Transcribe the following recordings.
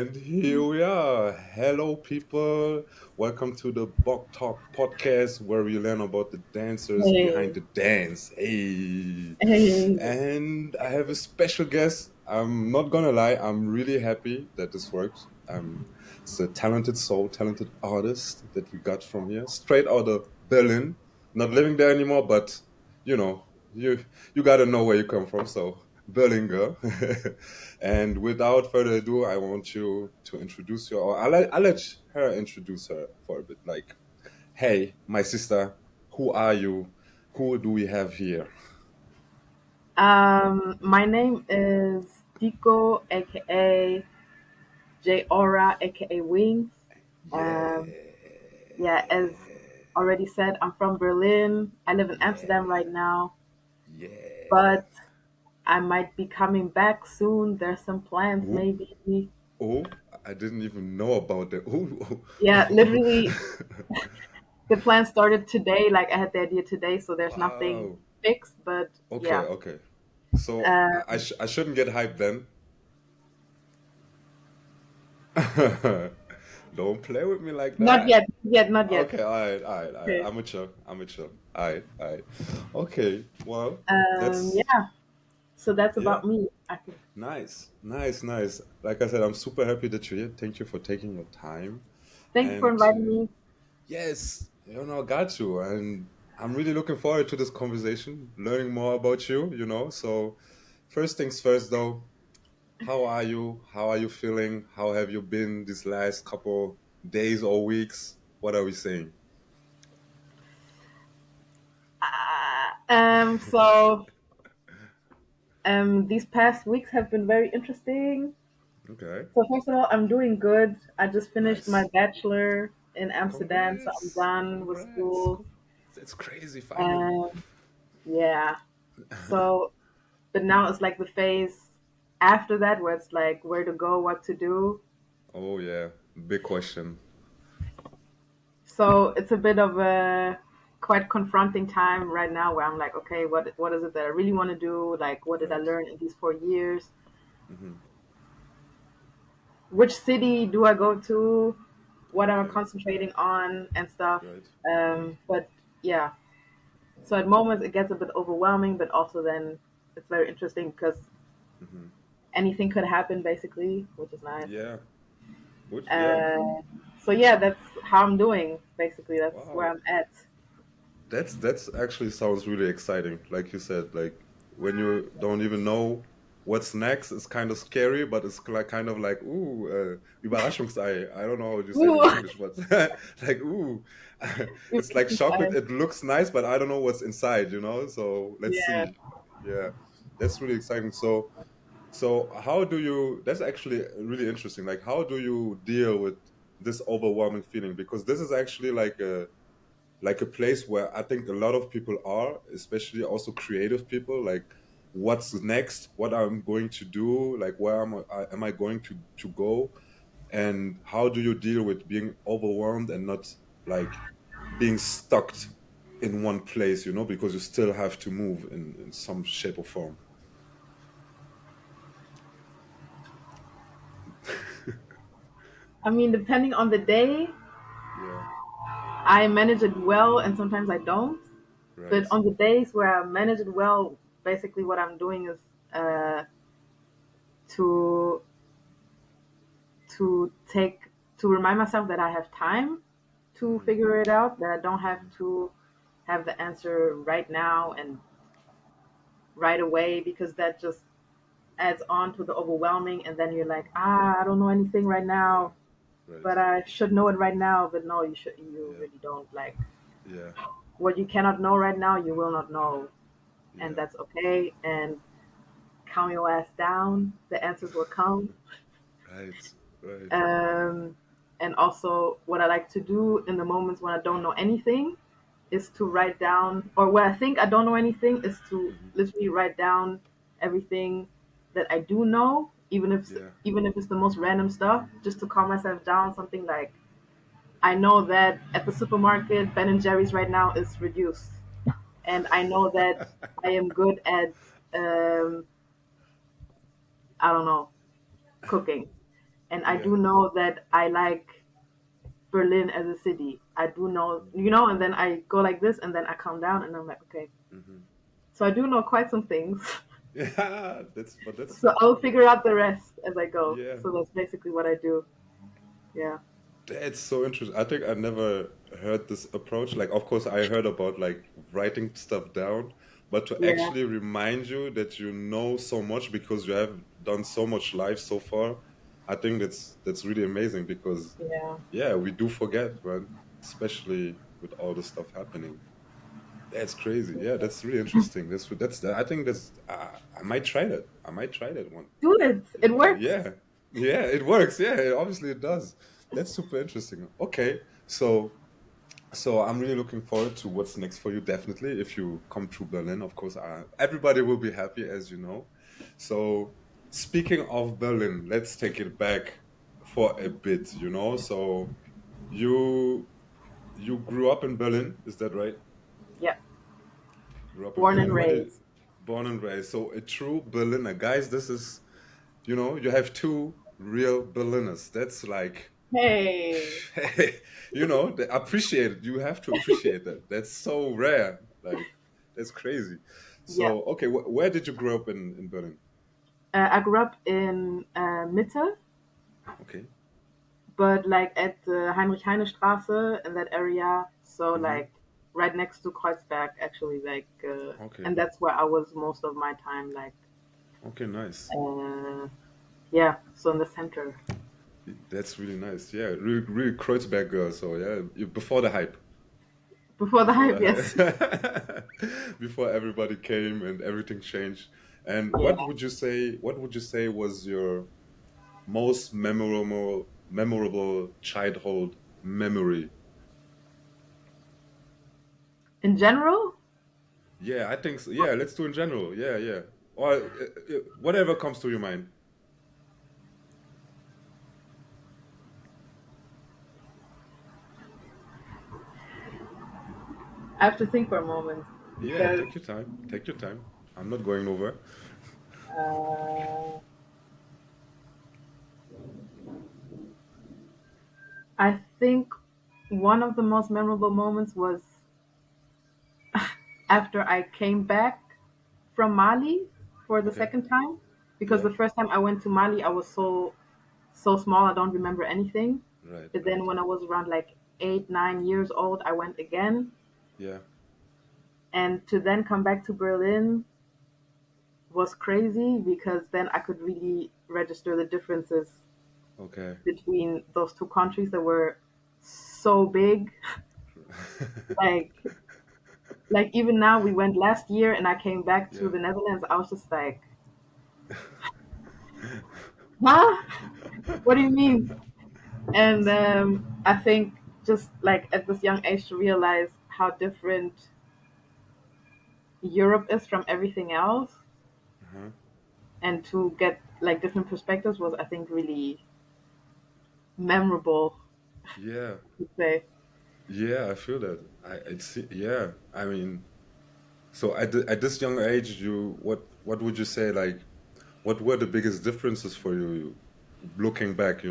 And here we are. Hello, people. Welcome to the Bucktalk podcast where we learn about the dancers behind Hey, the dance. Hey. hey, And I have a special guest. I'm not gonna lie, I'm really happy that this works. It's a talented soul, talented artist that we got from here, straight out of Berlin. Not living there anymore, but you know, you gotta know where you come from. So Berlin girl. And without further ado, I want you to introduce her, or I'll let her introduce her for a bit. Like, hey, my sister, who are you? Who do we have here? my name is Dicko, aka J Aura, aka Wingz. Um, yeah, as Yeah. already said, I'm from Berlin. I live in Amsterdam right Yeah. now, Yeah. but I might be coming back soon. There's some plans, Oh, maybe. oh, I didn't even know about that. Oh, Yeah, oh. literally, the plan started today. Like I had the idea today, so there's nothing Wow. fixed. But Okay, yeah, okay. So uh, I shouldn't get hyped then. Don't play with me like not that. yet, yet, not yet. Okay, all right. Okay. I'm mature. All right. Okay, well, that's Yeah. So that's yeah, about me. I think. nice. Like I said, I'm super happy that you're here. Thank you for taking your time. Thank you for And inviting me. yes, got you. And I'm really looking forward to this conversation, learning more about you. So first things first, though. How are you? How are you feeling? How have you been these last couple days or weeks? What are we saying? So these past weeks have been very interesting. Okay, So first of all, I'm doing good. I just finished my nice. bachelor in Amsterdam, so I'm Congrats. done with Congrats. school. It's crazy, finally. And yeah, so but now it's like the phase after that where it's like where to go, what to do. Oh, yeah. Big question. So it's a bit of a quite confronting time right now where I'm like, okay, what is it that I really want to do? Like, what did I Right. learn in these 4 years? Hmm. Which city do I go to? What am I Right. concentrating on and stuff? Right. But yeah, so at moments it gets a bit overwhelming, but also then it's very interesting because Hmm. anything could happen basically, which is nice. Yeah. Which, yeah. Uh, so yeah, that's how I'm doing basically. That's where Wow. I'm at. That's actually sounds really exciting. Like you said, like when you don't even know what's next, it's kind of scary, but it's like kind of like ooh, Überraschungsei. I don't know how you say it in Ooh, English, but like ooh, it's like chocolate. yeah, It looks nice, but I don't know what's inside. So let's yeah. see. Yeah, that's really exciting. So how do you? That's actually really interesting. Like how do you deal with this overwhelming feeling? Because this is actually like a place where I think a lot of people are, especially also creative people. Like, what's next? What I'm going to do? Like, where am I going to go? And how do you deal with being overwhelmed and not like being stuck in one place? Because you still have to move in some shape or form. I mean, depending on the day, Yeah. I manage it well, and sometimes I don't. But Right. on the days where I manage it well, basically what I'm doing is uh, to to take to remind myself that I have time to Hmm. figure it out. That I don't have Hmm. to have the answer right now and right away because that just adds on to the overwhelming. And then you're like, I don't know anything right Yeah. now, Right. but I should know it right now. But no, you should. You Yeah. really don't. Like Yeah. what you cannot know right now, you will not know, and Yeah. that's okay. And calm your ass down. The answers will come. Right. Right. Um, and also, what I like to do in the moments when I don't know anything is to Hmm. write down, or where I think I don't know anything, is to Hmm. literally write down everything that I do know, Yeah. even if it's the most random stuff, just to calm myself down. Something like I know that at the supermarket, Ben and Jerry's right now is reduced, and I know that I am good at I don't know, cooking. and I Yeah. do know that I like Berlin as a city. I do know, and then I go like this, and then I calm down, and I'm like, okay. Hmm. So I do know quite some things. Yeah, that's So I'll figure out the rest as I go. yeah. So that's basically what I do. Yeah. That's so interesting. I think I never heard this approach. Like, of course, I heard about like writing stuff down, but to Yeah. actually remind you that you know so much because you have done so much life so far, I think that's really amazing because Yeah. yeah, we do forget, right? Especially with all the stuff happening. That's crazy. Yeah, that's really interesting. That's I think that's I might try that. I might try that one. Do it. It works. Yeah, yeah, it works. Yeah, obviously it does. That's super interesting. Okay, so I'm really looking forward to what's next for you. Definitely, if you come through Berlin, of course, everybody will be happy, as you know. So speaking of Berlin, let's take it back for a bit. So you you grew up in Berlin, is that right? Yeah. Grew up in Born Berlin, and and where did raised. born and raised? So a true Berliner, guys. This is you have two real Berliners. That's like, Hey. appreciate it. You have to appreciate that. That's so rare. Like, that's crazy. Yeah. So, okay, where did you grow up in Berlin? I grew up in Mitte, Okay. but like at the Heinrich Heine Straße in that area. So Mm-hmm. like right next to Kreuzberg, actually, Okay. and that's where I was most of my time. Okay, nice. Uh, yeah. So in the center. That's really nice. Yeah, really, really Kreuzberg girl. So yeah, before the hype. Before the Before hype, the yes. hype. Before everybody came and everything changed. And Yeah. what would you say was your most memorable childhood memory? In general, Yeah, I think so. Yeah, let's do in general. Yeah, yeah. Or whatever comes to your mind. I have to think for a moment Yeah, because take your time. Take your time. I'm not going over. uh, I think one of the most memorable moments was after I came back from Mali for the Okay. second time. Because Yeah. the first time I went to Mali, I was so small, I don't remember anything. Right, But then right. when I was around like 8, 9 years old, I went again. Yeah. And to then come back to Berlin was crazy because then I could really register the differences Okay. between those two countries that were so big. Like even now we went last year and I came back to Yeah. the Netherlands, I was just like, huh? What do you mean? And I think just like at this young age to realize how different Europe is from everything else Uh-huh. and to get like different perspectives was I think really memorable Yeah. to say. Yeah, I feel that. Yeah. I mean, so at this young age, what would you say, like, what were the biggest differences for you looking back,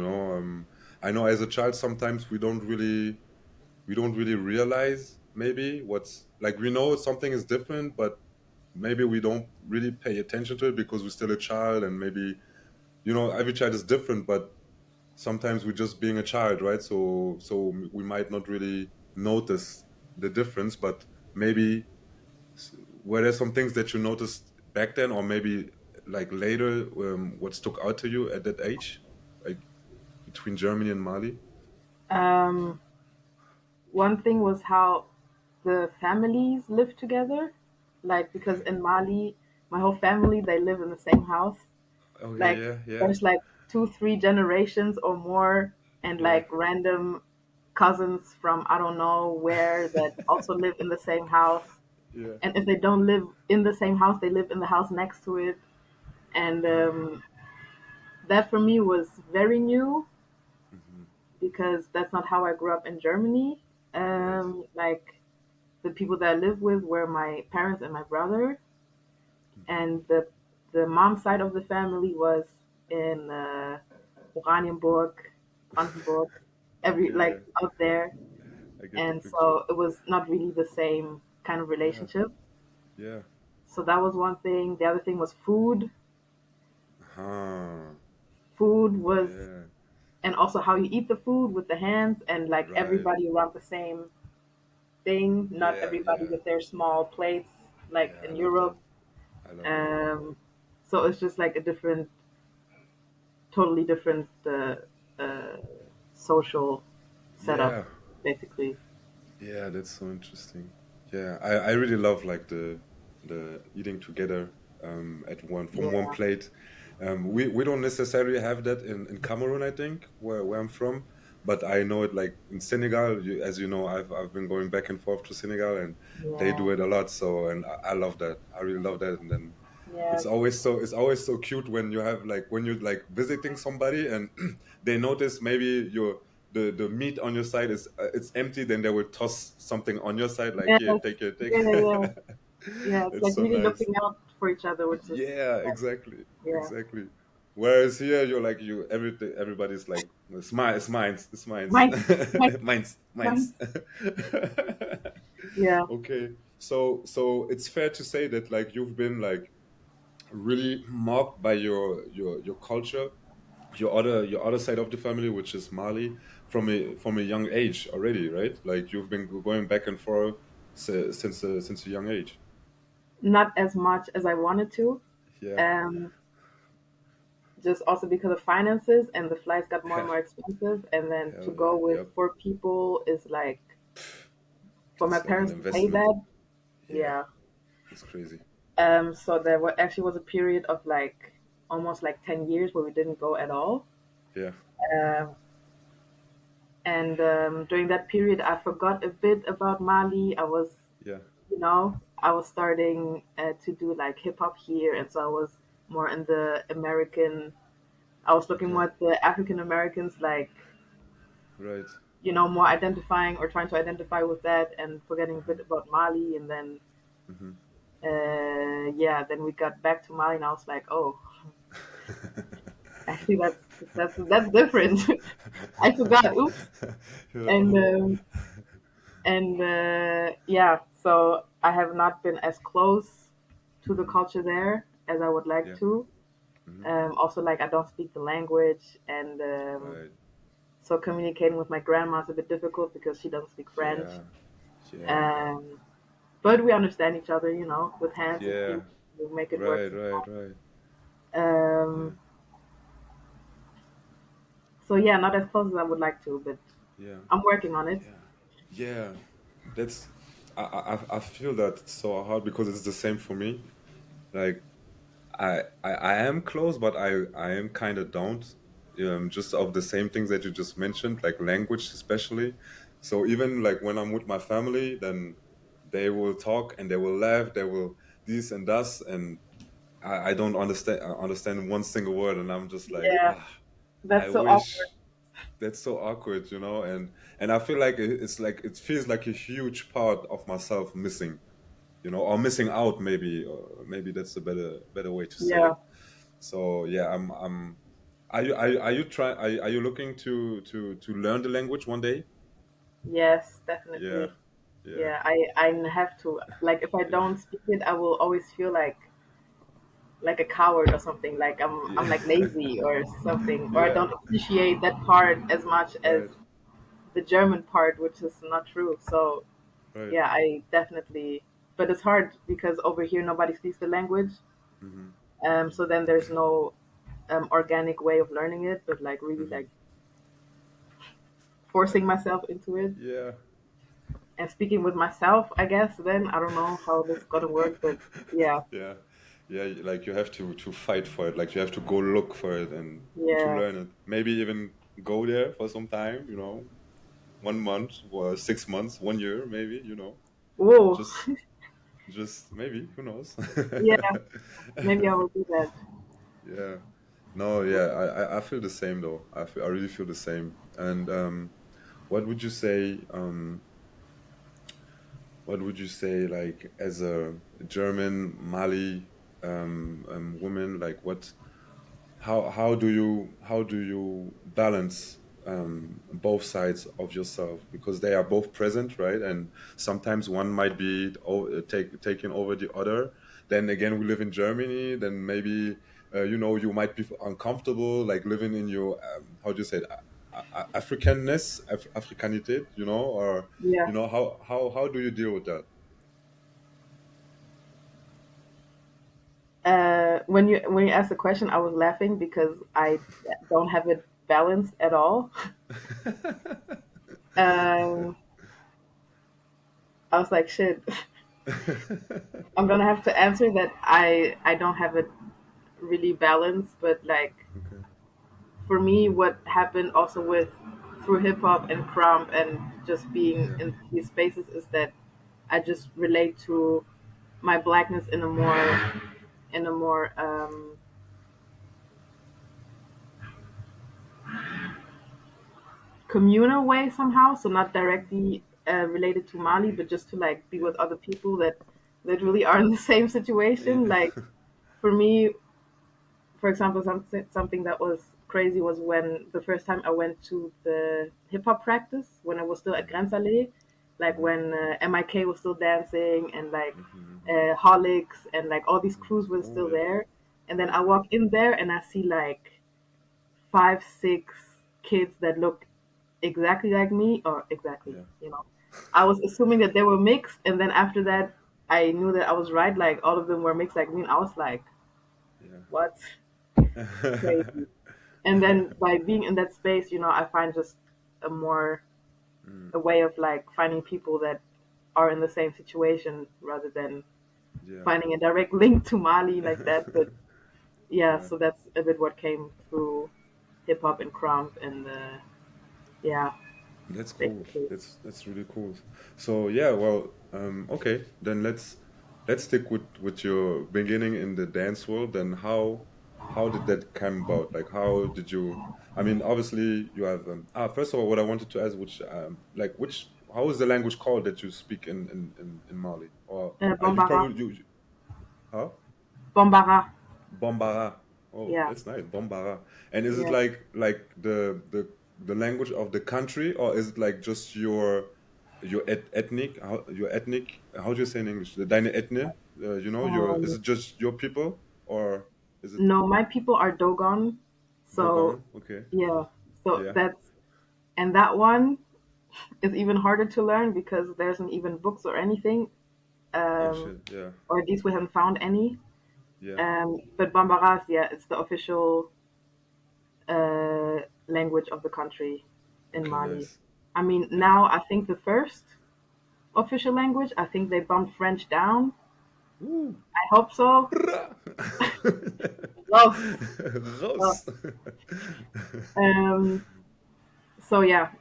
I know as a child sometimes we don't really realize maybe what's like, we know something is different, but maybe we don't really pay attention to it because we're still a child, and maybe every child is different, but sometimes we're just being a child, right? So we might not really notice the difference, but maybe were there some things that you noticed back then, or maybe like later, what stuck out to you at that age, like between Germany and Mali? Um, One thing was how the families live together. Like because Okay. in Mali, my whole family they live in the same house. Okay. Like Yeah. Yeah. there's like 2, 3 generations or more, and Yeah. like random cousins from I don't know where that also live in the same house. Yeah. And if they don't live in the same house, they live in the house next to it. And Yeah. that for me was very new Hmm. because that's not how I grew up in Germany. Right. Like the people that I live with were my parents and my brother, Hmm. and the mom side of the family was in Oranienburg, Brandenburg, every Okay, yeah, like out there, I get the and picture. so it was not really the same kind of Yeah, relationship. yeah. So that was one thing. The other thing was food. Huh. Food was, Yeah. and also how you eat the food with the hands, and like Right. everybody around the same thing, not Yeah, everybody yeah. with their small plates like Yeah, I in love that. Europe. I love that. Um, so it's just like a different, totally different uh, social setup, Yeah. basically. Yeah, that's so interesting. Yeah, I really love like the eating together at one from one Yeah, plate. We don't necessarily have that in Cameroon, I think, where I'm from, but I know it like in Senegal. As you know, I've been going back and forth to Senegal, and they yeah, do it a lot. So, and I love that. I really love that. And then yeah, it's always so cute when you have like when you're like visiting somebody and they notice maybe your the meat on your side is it's empty, then they will toss something on your side like yes, here, take it, take yeah, yeah, it. yeah. It's It's like so really nice. looking out for each other, which is Yeah, exactly, yeah, exactly. Whereas here you're like you everything everybody's like it's mine, it's mine, it's mine, mine, mine, mine's mine. mine's. Yeah, Okay, so it's fair to say that like you've been like really marked by your culture, your other side of the family, which is Mali, from a young age already, right? Like you've been going back and forth since a young age. not as much as I wanted to. Yeah, Um, just also because of finances and the flights got more and yeah, more expensive, and then to hell yeah, go with yep. 4 people is like for my That's like an parents to pay investment. that. Yeah, Yeah. it's crazy. So there actually was a period of like almost like 10 years where we didn't go at all. Yeah, Um, and during that period, I forgot a bit about Mali. I was, yeah, I was starting to do like hip hop here, and so I was more in the American. I was looking okay, more at the African Americans, like right. more identifying or trying to identify with that, and forgetting a Uh-huh. bit about Mali. And then, Hmm. yeah, then we got back to Mali, and I was like, oh, actually, that's different. I forgot. Oops. Yeah, And oh, yeah, so I have not been as close to the hmm, culture there as I would like yeah, to. hmm, Also, like I don't speak the language, and right. so communicating with my grandma is a bit difficult because she doesn't speak French. Yeah, yeah, Um, but we understand each other, with hands and yeah, feet. We make it work right, right, somehow. right. Yeah, Um, so yeah, not as close as I would like to, but yeah, I'm working on it. yeah, yeah. That's I feel that it's so hard because it's the same for me. Like I am close, but I am kind of don't. Just of the same things that you just mentioned, like language especially. So even like when I'm with my family, then they will talk and they will laugh, they will this and that, and I don't understand one single word, and I'm just like Yeah, ah, I that's so awkward. wish. That's so awkward, and I feel like it's like it feels like a huge part of myself missing, or missing out, maybe, or maybe that's a better way to say Yeah. it. So yeah, I'm are you try are you looking to learn the language one day? Yes, Yeah, definitely. yeah, Yeah, I have to. Like if I yeah, don't speak it, I will always feel like a coward or something. Like I'm yeah. like lazy or something, or I Yeah, don't appreciate that part as much as right, the German part, which is not true. So right. yeah, I definitely. But it's hard because over here nobody speaks the language. Hmm, So then there's no organic way of learning it, but like really hmm. like forcing Like myself into it yeah. and speaking with myself. I guess then I don't know how this is gonna work, but yeah, Yeah, yeah, like you have to fight for it, like you have to go look for it and to yes. learn it, maybe even go there for some time, 1 month or 6 months, 1 year, maybe, Whoa. just maybe, who knows. Yeah, maybe I will do that. Yeah, no, yeah, I feel the same though. I really feel the same. And what would you say, like as a German Mali woman, like how do you balance both sides of yourself, because they are both present, right? And sometimes one might be taking over the other. Then again, we live in Germany, then maybe you might be uncomfortable like living in your how do you say it, Africanness, Africanität, or Yeah. how do you deal with that? When you asked the question, I was laughing because I don't have it balanced at all. Um, I was like, shit. I'm gonna have to answer that I don't have it really balanced, but like Okay. for me, what happened also with through hip hop and crump and just being Yeah. in these spaces is that I just relate to my blackness in a more communal way somehow. So not directly related to Mali, but just to like be Yeah. with other people that literally are in the same situation. Yeah. Like for me, for example, something that was crazy was when the first time I went to the hip hop practice when I was still at Grenzallee, like Mhm. when MIK was still dancing and like Mhm. Mhm. Holics and like all these Mhm. crews were Oh still yeah. there. And then Yeah. I walk in there and I see like 5, 6 kids that look exactly like me, or exactly, Yeah. I was assuming that they were mixed, and then after that, I knew that I was right. Like all of them were mixed like me, and I was like, Yeah. what? Crazy. And then by being in that space, I find just a more Mm, a way of like finding people that are in the same situation rather than yeah. finding a direct link to Mali like that. But yeah, Yeah. so that's a bit what came through hip hop and crump and yeah, That's cool. basically. That's really cool. So yeah, well, okay, then let's stick with your beginning in the dance world. Then how did that come about? Like, how did you? I mean, obviously you have. First of all, what I wanted to ask, which how is the language called that you speak in Mali? Or you Bambara, probably huh? Bambara, Bombara. Oh, yeah, that's nice. Bombara. And is it yeah. like the language of the country, or is it like just your ethnic, how do you say in English? The deine ethnie? Your is Um, it just your people, or is it no, my people are Dogon, so Dogon? Okay. yeah, so Yeah. that's and that one is even harder to learn because there isn't even books or anything, Oh um, shit. Yeah. or at least we haven't found any. Yeah. But Bambaras, yeah, it's the official language of the country in Okay, Mali. nice. I mean, And now I think the first official language, I think they bumped French down. Woo. I hope so. Brrrah. Love, love. Raus. Um, so yeah,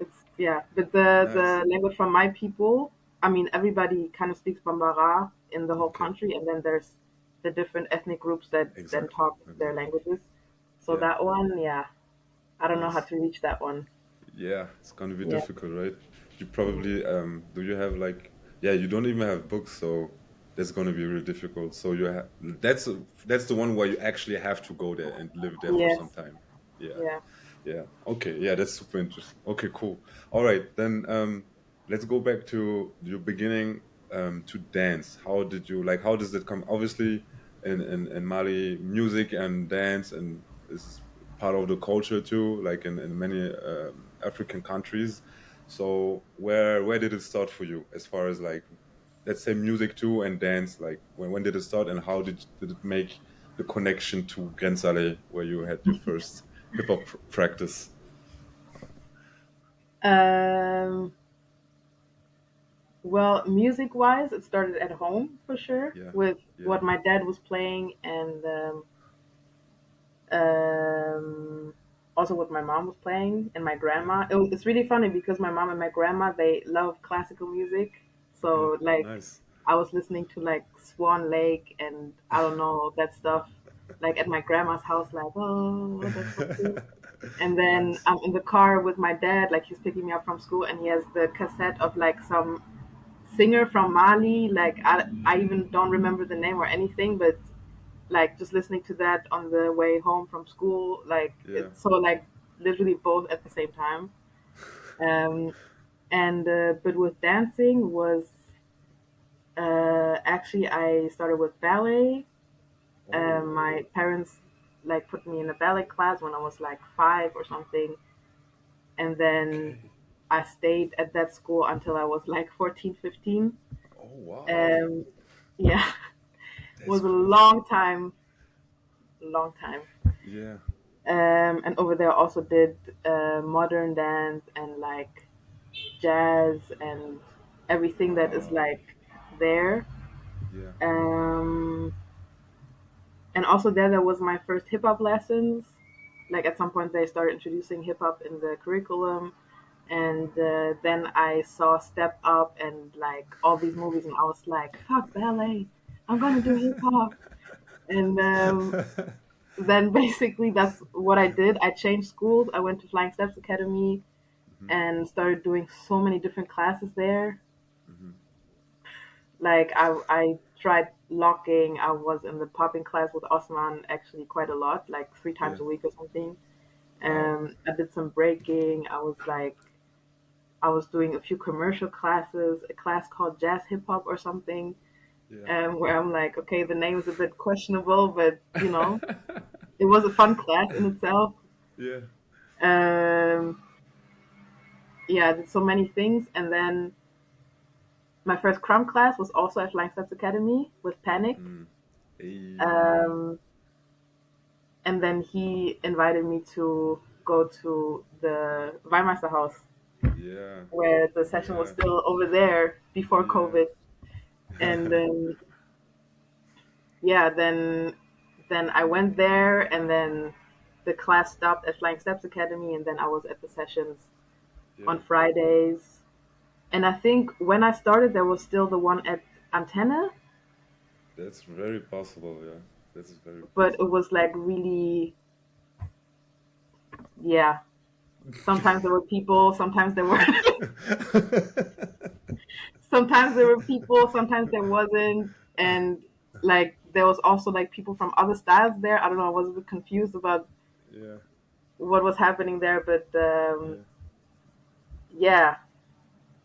but the Nice. language from my people, I mean, everybody kind of speaks Bambara in the whole Okay. country, and then there's the different ethnic groups that then Exactly. talk their Exactly. languages. So Yeah. that one, yeah, I don't know how Nice. to reach that one. Yeah, it's gonna be Yeah, difficult, right? You probably do you have like yeah, you don't even have books, so that's gonna be really difficult. So you have that's the one where you actually have to go there and live there for yes, some time. Yeah. yeah. Yeah. Okay. Yeah, that's super interesting. Okay, cool. All right, then let's go back to your beginning to dance. How does it come? Obviously in Mali, music and dance and is part of the culture too, like in many African countries. So where did it start for you as far as like let's say music too and dance? Like when did it start and how did it make the connection to Grenzale where you had your first hip hop practice? Um, well, music wise, it started at home for sure Yeah, with yeah, what my dad was playing and um, also what my mom was playing and my yeah. grandma. It's really funny because my mom and my grandma they love classical music, Okay, so like nice. I was listening to like Swan Lake and I don't know that stuff like at my grandma's house, like oh that's so cool. And then Nice. I'm in the car with my dad, like he's picking me up from school, and he has the cassette of like some singer from Mali. Like I even don't remember the name or anything, but like just listening to that on the way home from school. Like Yeah. it's so like literally both at the same time. Um, and but with dancing was actually I started with ballet. Oh, My parents like put me in a ballet class when I was like 5 or something, and then okay. I stayed at that school until I was like 14, 15. Oh, wow. Um, yeah, it That's was a crazy. long time, long time. Yeah. And over there also did modern dance and like jazz and everything that is Wow. like there. Yeah. Um, and also there was my first hip hop lessons. Like at some point they started introducing hip hop in the curriculum, and then I saw Step Up and like all these movies, and I was like, "Fuck ballet, I'm gonna do hip hop." And then basically that's what I did. I changed schools. I went to Flying Steps Academy Hmm. and started doing so many different classes there. Hmm. Like I tried locking. I was in the popping class with Osman actually quite a lot, like three Yeah. times a week or something. Wow. I did some breaking. I was doing a few commercial classes, a class called Jazz Hip Hop or something, Yeah. where I'm like, okay, the name is a bit questionable, but it was a fun class in itself. Yeah. Um, yeah, I did so many things, and then my first Crumb class was also at Flying Steps Academy with Panic. Mm. Hey. Um, and then he invited me to go to the Weimeister house Yeah. where the session was Yeah. still over there before Yeah. COVID. And then yeah, then I went there, and then the class stopped at Flying Steps Academy, and then I was at the sessions Yeah. on Fridays. And I think when I started, there was still the one at Antenna, That's very possible. Yeah. That's very but it possible. was like really, yeah. Sometimes there were people, sometimes there were, sometimes there were people, sometimes there wasn't, and like there was also like people from other styles there. I don't know. I was a bit confused about Yeah. what was happening there, but Yeah. yeah.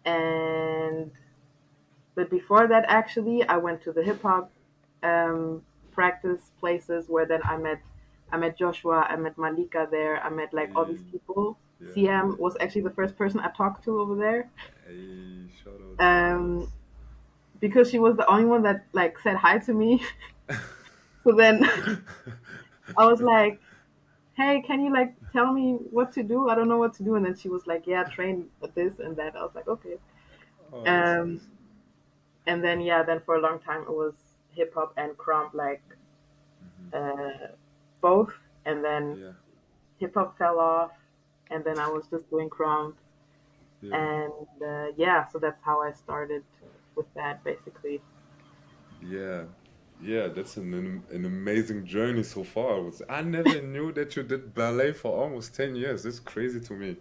And but before that, actually, I went to the hip hop practice places where then I met Joshua, I met Malika there, I met like all these Hey. people. Yeah. CM was actually the first person I talked to over there. Hey. Shout out, shout Um, because she was the only one that like said hi to me. So then out. I was like, "Hey, can you like tell me what to do? I don't know what to do." And then she was like, "Yeah, train this and that." I was like, "Okay." Oh, that's Um, nice. and then yeah, then for a long time it was hip hop and crump, like Hmm. uh, both. And then Yeah. hip hop fell off, and then I was just doing crump. Yeah. And yeah, so that's how I started with that basically. Yeah. Yeah, that's an amazing journey so far. I never knew that you did ballet for almost 10 years. That's crazy to me.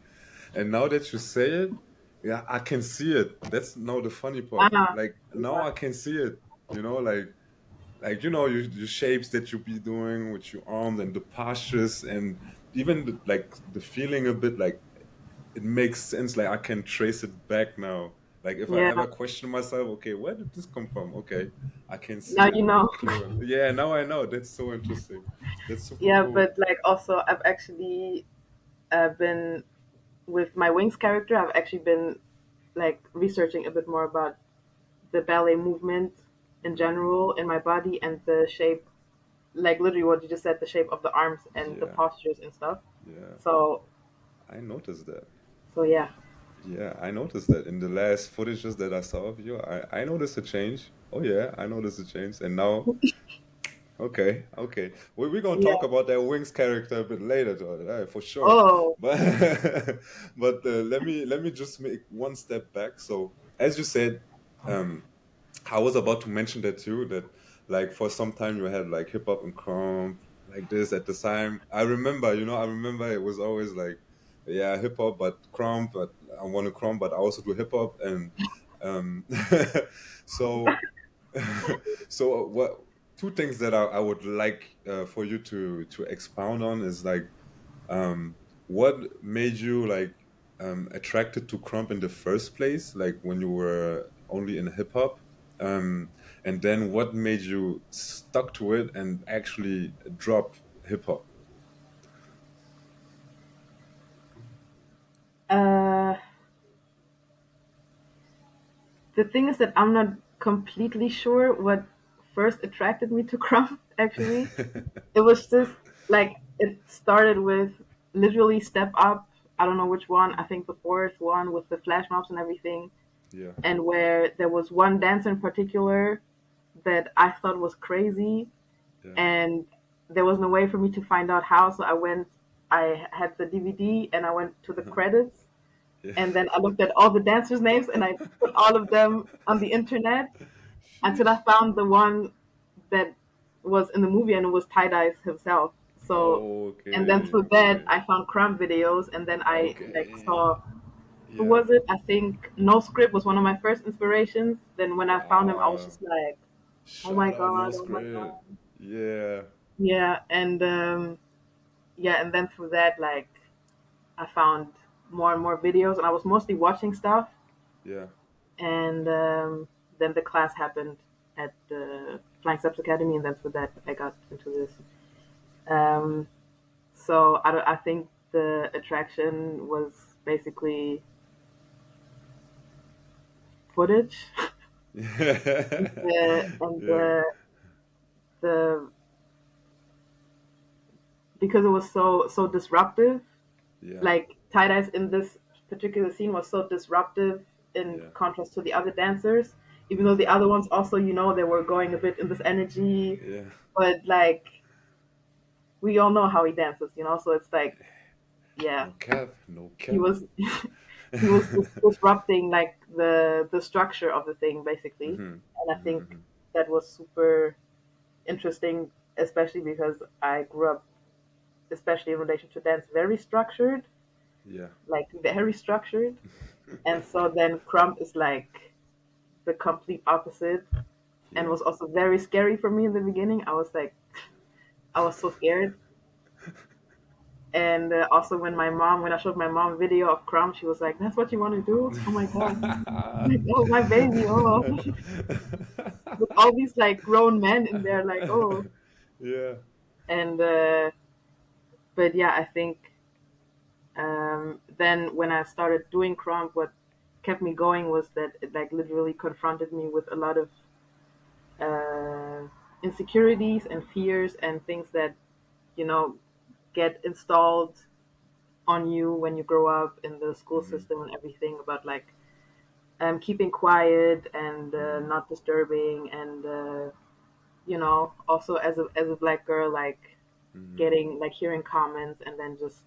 And now that you say it, yeah, I can see it. That's now the funny part. Ah, Like now I can see it. You know, like your shapes that you be doing with your arms and the postures and even like the feeling a bit like it makes sense. Like I can trace it back now. Like if I yeah. ever question myself, okay, where did this come from? Okay, I can see Now it you know. clearer. Yeah, now I know. That's so interesting. That's super Yeah, cool. but like also I've actually been with my Wings character. I've actually been like researching a bit more about the ballet movement in Hmm. general in my body and the shape, like literally what you just said, the shape of the arms and the Yeah, postures and stuff. yeah. So, I noticed that. so yeah, Yeah, I noticed that in the last footages that I saw of you. I noticed a change. Oh yeah, I noticed a change. And now, okay, okay. We're gonna talk yeah. about that Wings character a bit later, though, for sure. Oh, But but let me just make one step back. So as you said, um, I was about to mention that too. That like for some time you had like hip hop and crump like this at the time. I remember it was always like, yeah, hip hop, but crump. But I want to crump, but I also do hip hop. And um, so so what? two things that I would like for you to expound on is like what made you like attracted to crump in the first place, like when you were only in hip hop, and then what made you stuck to it and actually drop hip hop. Uh, the thing is that I'm not completely sure what first attracted me to crump. Actually, it was just like it started with literally Step Up. I don't know which one. I think the fourth one with the flash mobs and everything, Yeah, and where there was one dance in particular that I thought was crazy, yeah, and there was no way for me to find out how. So I went. I had the DVD and I went to the credits, yeah. and then I looked at all the dancers' names and I put all of them on the internet until I Sheesh. found the one that was in the movie, and it was Tie Dye's himself. So, and then Okay, through that, okay, I found Crumb videos, and then I like okay. saw, who Yeah. was it? I think No Script was one of my first inspirations. Then when I found him, I was Wow. just like, oh my Shout out no god, oh my script. god, Yeah. yeah, and yeah, and then through that, like I found more and more videos, and I was mostly watching stuff, Yeah. and then the class happened at the Flying Steps Academy, and then through that, I got into this. Um, so I think the attraction was basically footage, and Yeah. the because it was so disruptive. Yeah. Like tie dyes in this particular scene was so disruptive in Yeah. contrast to the other dancers. Even though the other ones also, they were going a bit in this energy, Yeah. but like we all know how he dances. So it's like, yeah, No cap. No he cap. was he was disrupting like the structure of the thing basically, Mm-hmm. and I think Mm-hmm. that was super interesting, especially because I grew up, especially in relation to dance, very structured, Yeah. like very structured, and so then Crump is like the complete opposite, and Yeah. was also very scary for me in the beginning. I was like, I was so scared. And also when I showed my mom a video of Crump, she was like, "That's what you want to do? Oh my god!" Like, oh my baby, oh, with all these like grown men in there, like, oh. Yeah. And but yeah, I think then when I started doing Crump, what kept me going was that it like literally confronted me with a lot of uh, insecurities and fears and things that you know get installed on you when you grow up in the school Mm-hmm. system and everything about like keeping quiet and Mm-hmm. not disturbing, and also as a black girl, like Mm-hmm. getting like hearing comments and then just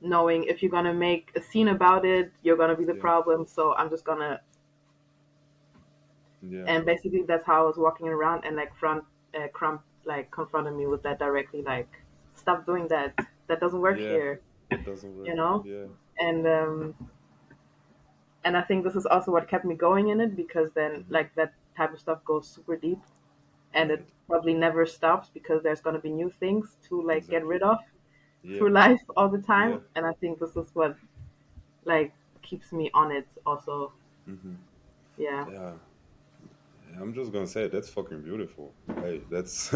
knowing if you're gonna make a scene about it, you're gonna be the Yeah. problem. So I'm just gonna, Yeah. and basically that's how I was walking around, and like Crump like confronted me with that directly, like stop doing that. That doesn't work Yeah. here, That doesn't you work. know. Yeah. And I think this is also what kept me going in it, because then Mm-hmm. like that type of stuff goes super deep, and it Right. probably never stops because there's gonna be new things to like get Exactly. rid of Yeah. through life all the Yeah. time. And I think this is what like keeps me on it also. Mm-hmm. Yeah. Yeah. I'm just gonna say that's fucking beautiful. Hey, that's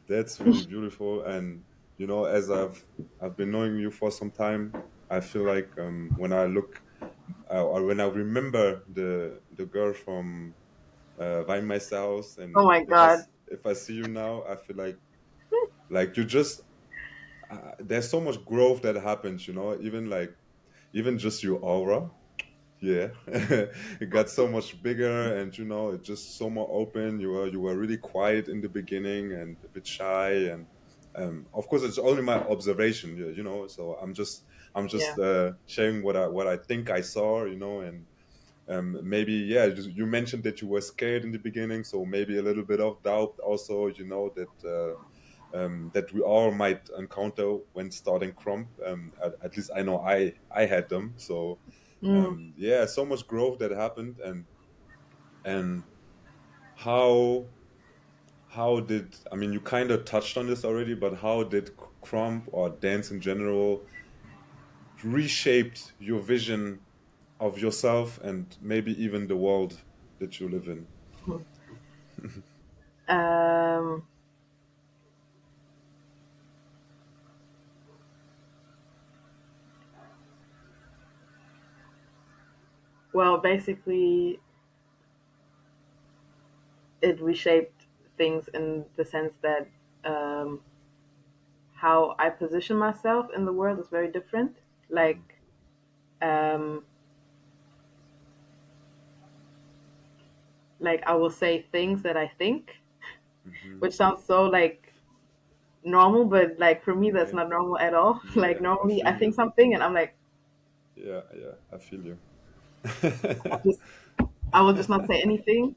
that's really beautiful. And as I've been knowing you for some time, I feel like when I look or when I remember the girl from Weinmeister House, Oh and my god. if I see you now, I feel like you just there's so much growth that happens. Even like even just your aura. Yeah, it got so much bigger, and it's just so more open. You were really quiet in the beginning and a bit shy, and of course it's only my observation. Yeah, so I'm just Yeah. sharing what I think I saw. And maybe, yeah, you mentioned that you were scared in the beginning, so maybe a little bit of doubt also. That we all might encounter when starting Crump. At least I know I had them. So Mm. yeah, so much growth that happened, and how how did, I mean, you kind of touched on this already, but how did crump or dance in general reshaped your vision of yourself and maybe even the world that you live in? Um, well, basically, it reshaped things in the sense that um, how I position myself in the world is very different. Mm-hmm. Um, like I will say things that I think, Mm-hmm. which sounds so like normal, but like for me that's Yeah, not normal at all. Like yeah, I normally feel I think you. something and I'm like Yeah, yeah, I feel you. I just I will just not say anything.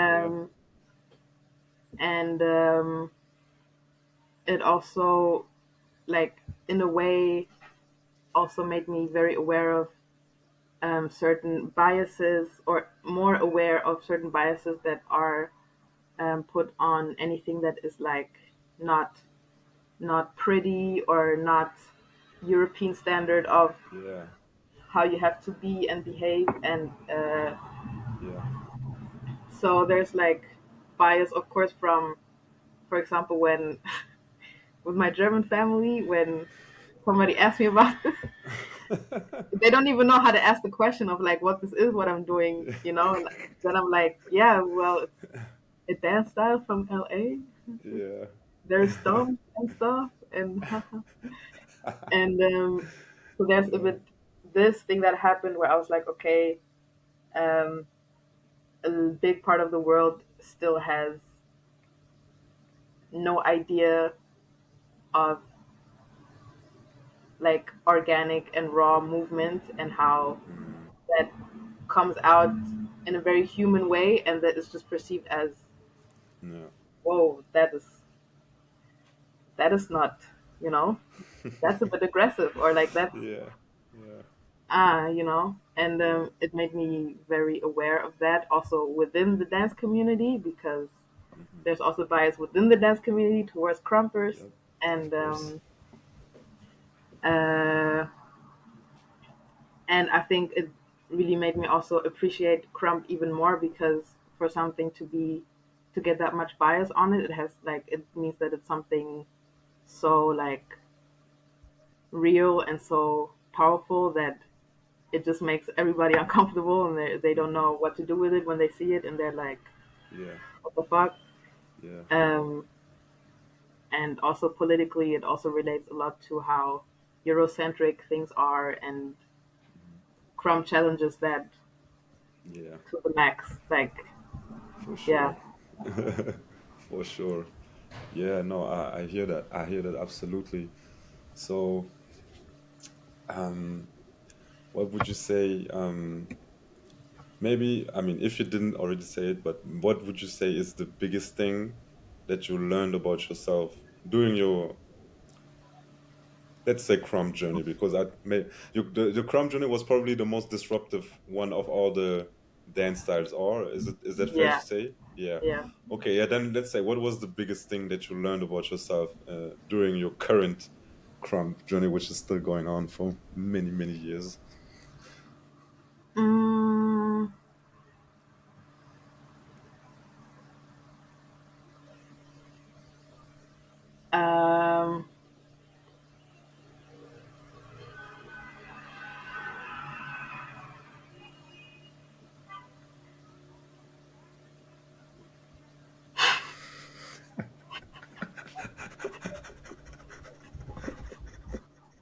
Yeah. Um, and it also like in a way also made me very aware of certain biases or more aware of certain biases that are put on anything that is like not not pretty or not European standard of Yeah, how you have to be and behave. And yeah. so there's like bias, of course, from, for example, when with my German family, when somebody asks me about this, they don't even know how to ask the question of like what this is, what I'm doing, you know. And then I'm like, yeah, well, it's a dance style from LA. Yeah. There's stones and stuff, and and so there's a Yeah. bit this thing that happened where I was like, okay, um, a big part of the world still has no idea of like organic and raw movement and how Mm, that comes out in a very human way, and that is just perceived as, yeah. whoa, that is not, you know, that's a bit aggressive, or like that's Yeah. Yeah. you know. And Yeah. it made me very aware of that also within the dance community, because Hmm. there's also bias within the dance community towards crumpers. Yep. Of And course. uh, and I think it really made me also appreciate crump even more, because for something to get that much bias on it, it has like it means that it's something so like real and so powerful that it just makes everybody uncomfortable, and they don't Hmm. know what to do with it when they see it, and they're like, Yeah. what the fuck. Yeah. um, and also politically it also relates a lot to how Eurocentric things are, and Mhm. crump challenges that Yeah. to the max, like, For yeah. sure. For sure. Yeah, no, I hear that. I hear that absolutely. So, um, what would you say? Maybe, I mean, if you didn't already say it, but what would you say is the biggest thing that you learned about yourself during your, let's say, crumb journey? Because the crumb journey was probably the most disruptive one of all the dance styles. Or is that fair to Yeah, say? Yeah. yeah. Okay. Yeah. Then let's say, what was the biggest thing that you learned about yourself during your current crumb journey, which is still going on for many many years? mm, um,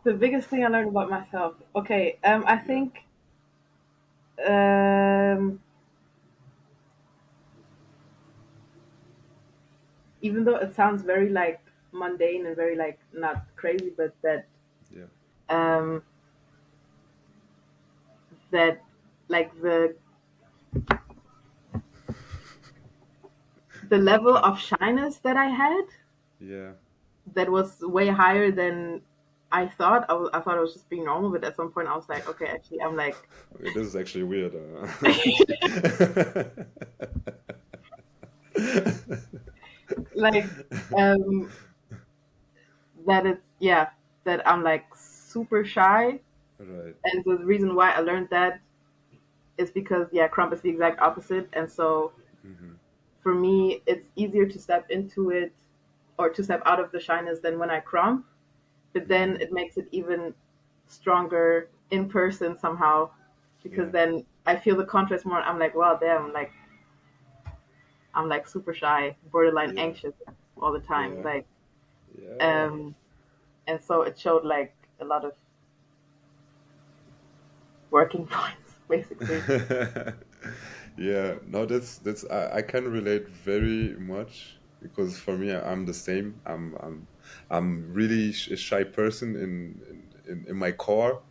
the biggest thing I learned about myself, okay, I Yeah. think um, even though it sounds very like mundane and very like not crazy, but Yeah. um, that like the level of shyness that I had, Yeah. that was way higher than I thought. I thought I was just being normal, but at some point I was like, okay, actually, I'm like, Okay, this is actually weird. like um that it's yeah, that I'm like super shy, Right. and the reason why I learned that is because yeah, Crump is the exact opposite, and so Hmm. for me it's easier to step into it or to step out of the shyness than when I crump, but then Hmm. it makes it even stronger in person somehow, because Yeah. then I feel the contrast more. I'm like, wow, damn, like I'm like super shy, borderline Yeah. anxious all the time, Yeah. like Yeah. um, and so it showed like a lot of working points, basically. Yeah, no, that's I can relate very much because for me I'm the same. I'm really a shy person in my core,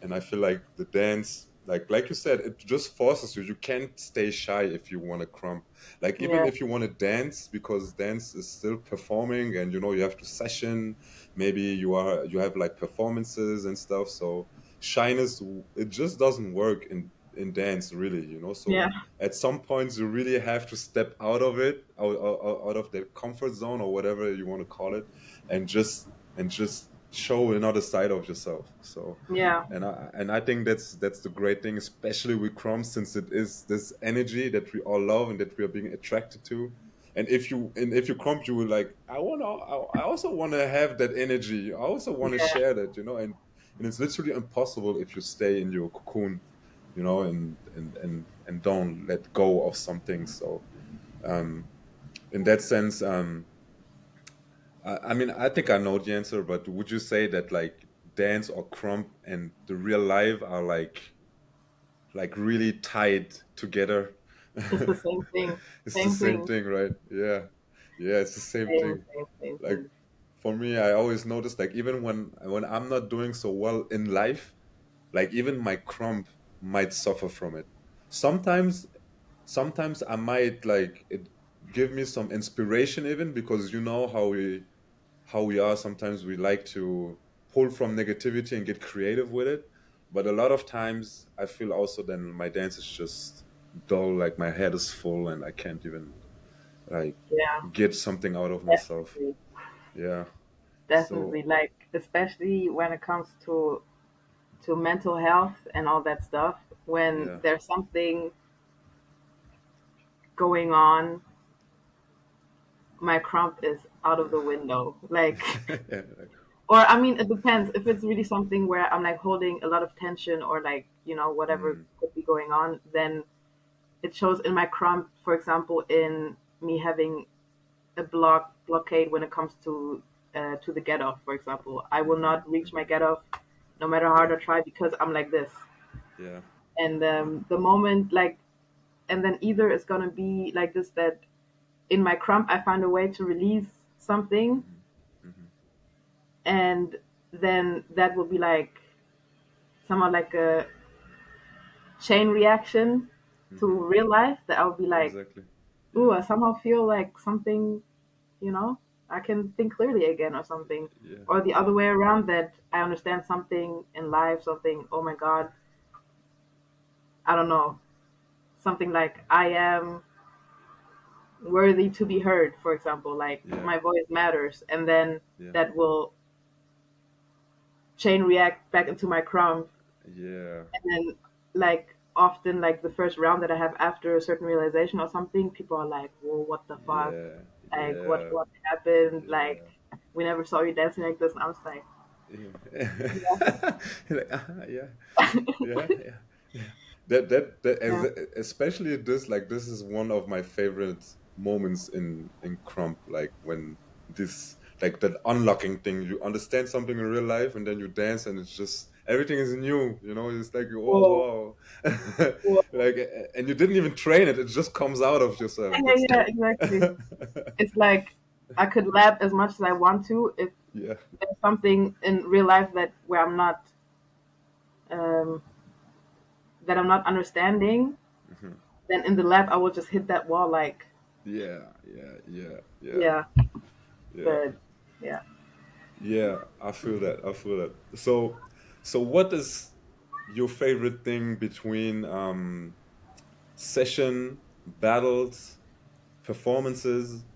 and I feel like the dance, like you said, it just forces you. You can't stay shy if you want to crump. Like even Yeah, if you want to dance, because dance is still performing, and you have to session. Maybe you have like performances and stuff. So shyness, it just doesn't work in dance really, so yeah, at some points you really have to step out of it, out of that comfort zone or whatever you want to call it, and just show another side of yourself. So yeah, and I think that's the great thing, especially with Chrome, since it is this energy that we all love and that we are being attracted to. And if you crump, you will like, I also want to have that energy. I also want to yeah, share that, and it's literally impossible if you stay in your cocoon, and don't let go of something. So um in that sense, I mean, I think I know the answer, but would you say that like dance or crump and the real life are like really tied together? it's the same thing, It's the same same thing, thing, right? Yeah. Yeah, it's the same thing. same Like thing. for me, I always notice, like, even when I'm not doing so well in life, like even my crump might suffer from it. Sometimes I might like it give me some inspiration, even because how we are. Sometimes we like to pull from negativity and get creative with it, but a lot of times I feel also then my dance is just dull, like my head is full and I can't even like Yeah, get something out of myself. definitely, Yeah. So definitely. Like especially when it comes to mental health and all that stuff. When yeah. there's something going on, my crump is out of the window. Like, Yeah, like, or I mean, it depends. If it's really something where I'm like holding a lot of tension or like whatever mm, could be going on, then it shows in my crump. For example, in me having a blockade when it comes to the get off. For example, I will mhm, not reach my mhm. get off no matter how hard Yeah, I try because I'm like this. yeah, And yeah. the moment like, and then either it's gonna be like this that in my crump I find a way to release something, Mhm, mhm, and then that will be like somewhat like a chain reaction to mhm. real life that I'll be like, Exactly. ooh, Yeah, I somehow feel like something, you know, I can think clearly again or something. yeah, Or the other yeah, way around, that I understand something in life, something, oh my God, I don't know, something like I am worthy to be heard, for example, like yeah, my voice matters. And then yeah, that will chain react back into my crumb. yeah, And then, like, often, like, the first round that I have after a certain realization or something, people are like, whoa, what the fuck? yeah, Like, yeah, what happened? Like, yeah. we never saw you dancing like this. And I was like, Yeah. yeah, Like, yeah, yeah, yeah, yeah. That yeah, especially this is one of my favorite moments in Crump, like when this like that unlocking thing, you understand something in real life and then you dance and it's just everything is new, it's like whoa, whoa, whoa. whoa. Like, and you didn't even train it, it just comes out of yourself. Yeah, That's yeah, like exactly. It's like I could laugh as much as I want to if yeah, there's something in real life that where um, I'm not understanding. mhm. Then in the lab, I will just hit that wall. Like, Yeah, yeah, yeah, yeah, yeah, yeah. but yeah. Yeah, I feel that. I feel that. So what is your favorite thing between session, battles, performances?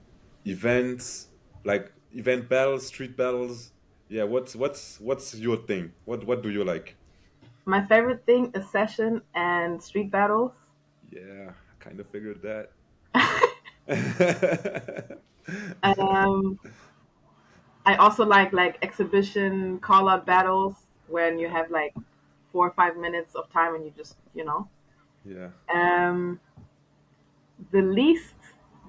events, like event battles, street battles. Yeah, what's your thing? What do you like? My favorite thing is session and street battles. Yeah, I kind of figured that. Um, I also like exhibition call out battles when you Yeah, have like 4 or 5 minutes of time and you just yeah, Um, the least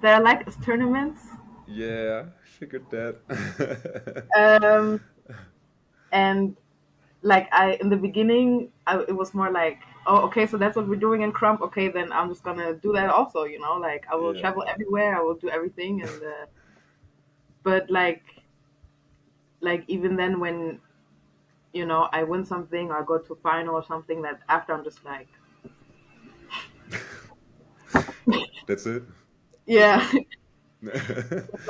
that I like is tournaments. yeah. I figured that. Um, and like I in the beginning, it was more like, oh, okay, so that's what we're doing in Crump. Okay, then I'm just gonna do that also. Like I will Yeah, travel everywhere. I will do everything, and but like even then when I win something or I go to a final or something, that after I'm just like, that's it. That's yeah. it.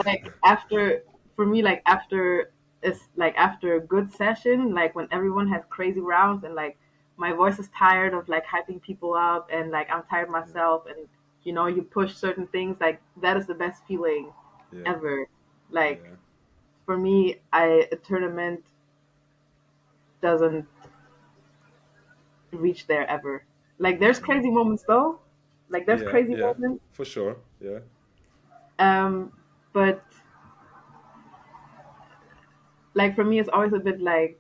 Like after for me like after it's like after a good session, like when everyone has crazy rounds and like my voice is tired of like hyping people up and like I'm tired Yeah, myself, and you push certain things, like that is the best feeling yeah, ever. Like yeah. for me, a tournament doesn't reach there ever. Like there's Mm. crazy moments though, like there's Yeah, crazy yeah, moments, for sure. Yeah, um but like for me it's always a bit like,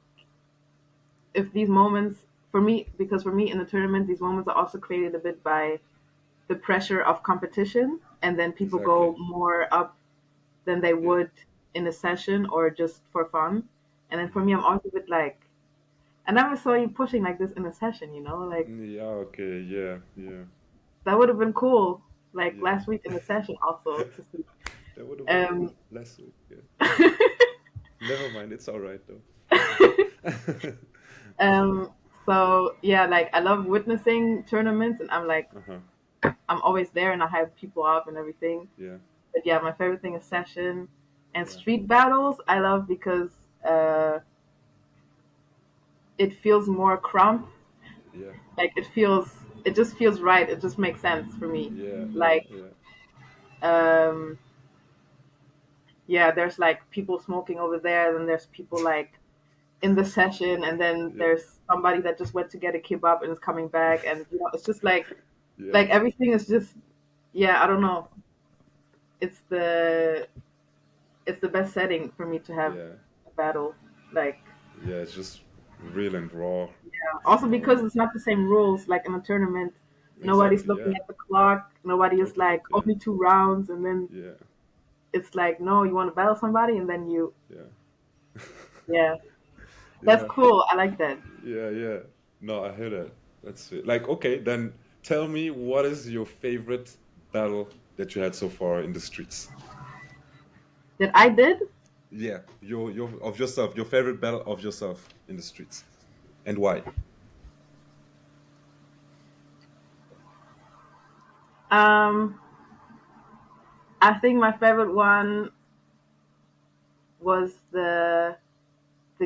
if these moments for me, because for me in the tournament these moments are also created a bit by the pressure of competition, and then people exactly. go more up than they Yeah. would in a session or just for fun. And then for me Hmm. I'm always a bit like, I never saw you pushing like this in a session, like Yeah, okay, yeah, yeah, that would have been cool, like yeah. last week in the session also to see. That would have been cool um last week. Yeah. Never mind, it's all right though. um so yeah, like I love witnessing tournaments, and I'm like, Uh-huh. I'm always there and I hype people up and everything. Yeah, But yeah, my favorite thing is session and yeah, street battles. I love because it feels more crump. yeah, Like it just feels right. It just makes sense for me. yeah, Like, yeah, um, yeah, there's like people smoking over there, and there's people like in the session, and then yeah, there's somebody that just went to get a kebab and is coming back, and it's just yeah, like everything is just, yeah, I don't know. It's the it's the best setting for me to have yeah, a battle. Like, yeah. It's just real and raw, also you know. because it's not the same rules like in a tournament. Nobody's Exactly. looking Yeah. at the clock. Nobody is Totally. like Yeah. only 2 rounds, and then Yeah. it's like, no, you want to battle somebody, and then you, Yeah. yeah, that's Yeah. cool. I like that. Yeah. Yeah. No, I hear that. That's it. Like, okay, then tell me what is your favorite battle that you had so far in the streets? That I did. Yeah, your of yourself, your favorite battle of yourself in the streets, and why? Um, I think my favorite one was the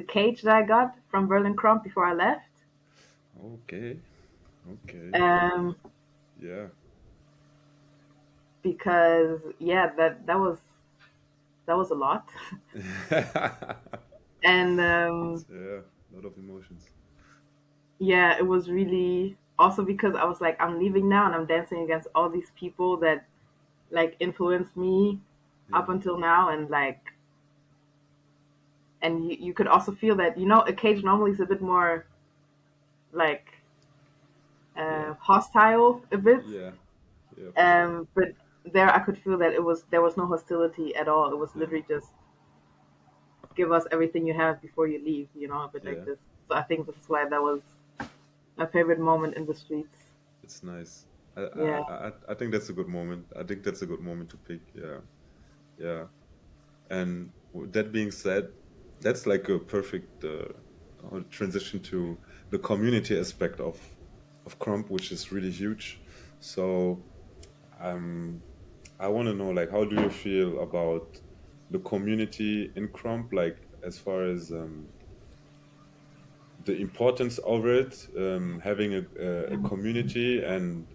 cage that I got from Berlin Crump before I left. Okay. Okay. Um, Yeah. because yeah, that was a lot, and Yeah. A lot of emotions. yeah, it was really also because I was like, I'm leaving now and I'm dancing against all these people that like influenced me up Yeah. until now, and like, and you could also feel that a cage normally is a bit more like Yeah. hostile a bit, Yeah. Yeah. For sure. but there I could feel that there was no hostility at all. It was Yeah. literally just give us everything you have before you leave, a bit like Yeah. this. So I think this is why that was my favorite moment in the streets. It's nice. Yeah. I think that's a good moment. I think that's a good moment to pick. Yeah. Yeah. And that being said, that's like a perfect transition to the community aspect of Crump, which is really huge. So um, I want to know, like, how do you feel about the community in Crump, like as far as the importance of it, having a community and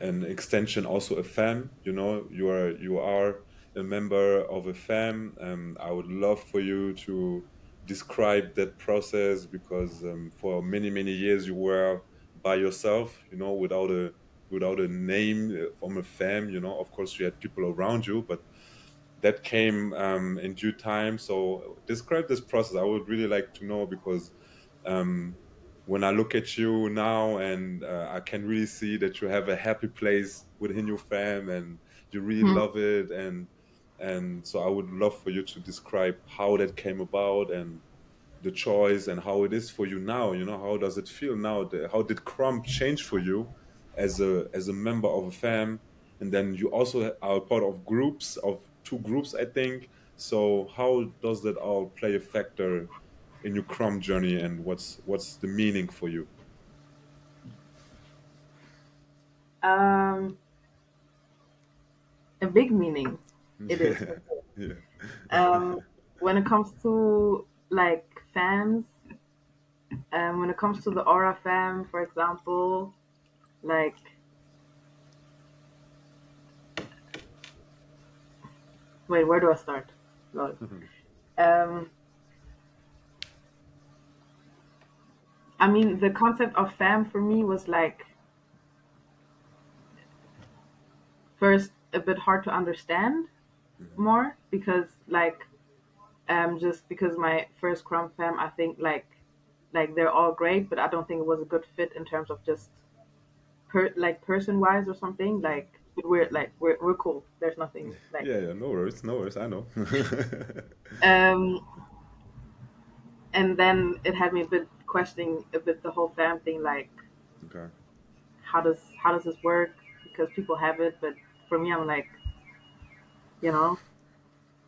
an extension, also a fan. You are a member of a fam. I would love for you to describe that process because for many many years you were by yourself, without a name from a fam. Of course, you had people around you, but that came in due time. So describe this process. I would really like to know because um, when I look at you now, and I can really see that you have a happy place within your fam, and you really Hmm. love it, and so I would love for you to describe how that came about and the choice and how it is for you now. How does it feel now? How did Crumb change for you as a member of a fam? And then you also are part of groups of two groups, I think. So how does that all play a factor in your Crumb journey, and what's the meaning for you? Um, a big meaning. It is. Yeah, yeah. Um, when it comes to like fans, when it comes to the Aura fam, for example, like, wait, where do I start? Lord. Um, I mean, the concept of fam for me was like first a bit hard to understand Mhm. more because like just because my first Crumb fam, I think like they're all great, but I don't think it was a good fit in terms of just like person wise or something. Yeah. Like we're cool. There's nothing like Yeah, yeah, no worries, no worries. I know. um and then it had me a bit questioning a bit the whole fam thing, like Okay. how does this work? Because people have it, but for me, I'm like, you know.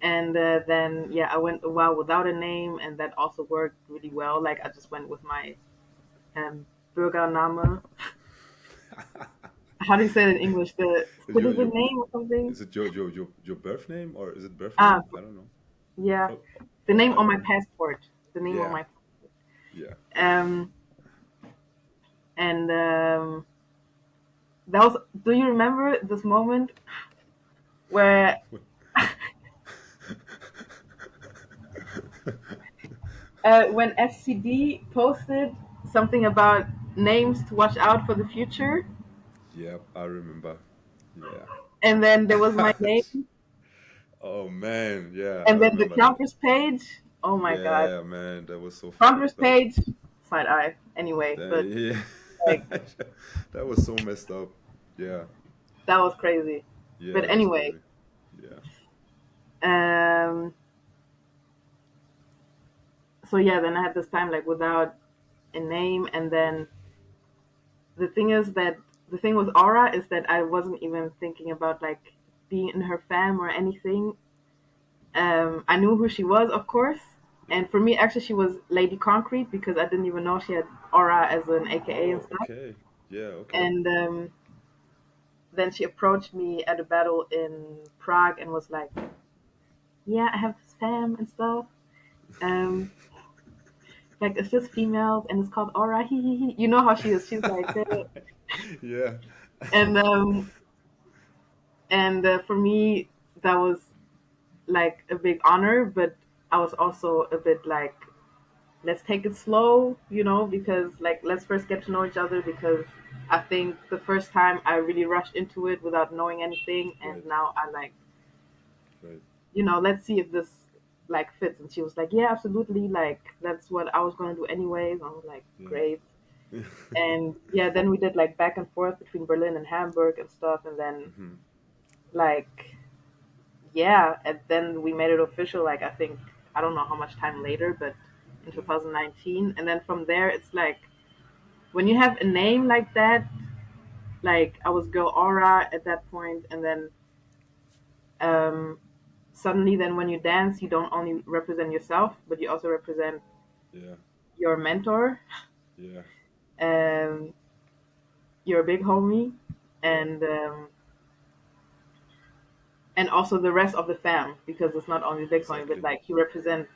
And then yeah, I went a while without a name, and that also worked really well. Like I just went with my Bürgername. How do you say it in English? The Your citizen your name or something? is it your birth name, or is it birth Ah, name? I don't know. yeah, Oh, the name I on my don't know. passport. The name on Yeah, my yeah. um and that was. Do you remember this moment where when FCD posted something about names to watch out for the future, Yep, I remember. Yeah. and then there was my name, Oh man, yeah, I and then the remember that. Trumpers page. Oh my god, Yeah, man, that was so Trumpers fucked up. page, side eye. Anyway, but Yeah, like that was so messed up. Yeah, that was crazy. yeah, But that's anyway, crazy. Yeah, um, so yeah, then I had this time like without a name, and then the thing is that the thing with Aura is that I wasn't even thinking about like being in her fam or anything. I knew who she was, of course, yeah. and for me, actually, she was Lady Concrete because I didn't even know she had Aura as an AKA and Oh, stuff. okay. Yeah, okay. And then she approached me at a battle in Prague and was like, "Yeah, I have this fam and stuff. Um, like it's just females and it's called Aura." He he. You know how she is. She's like, Yeah. and for me, that was like a big honor, but I was also a bit like, let's take it slow, because like let's first get to know each other because I think the first time I really rushed into it without knowing anything, and Right, now I like, right. let's see if this like fits. And she was like, yeah, absolutely, like that's what I was going to do anyways. I was like, Yeah. great. And yeah, then we did like back and forth between Berlin and Hamburg and stuff, and then Hmm. like yeah, and then we made it official. Like I think I don't know how much time later, but in Yeah. 2019, and then from there, it's like when you have a name like that. Like I was Girl Aura at that point, and then um, suddenly, then when you dance, you don't only represent yourself, but you also represent Yeah. your mentor, Yeah. um, your big homie, Yeah. and also the rest of the fam, because it's not only big homie, but Exactly. like you represent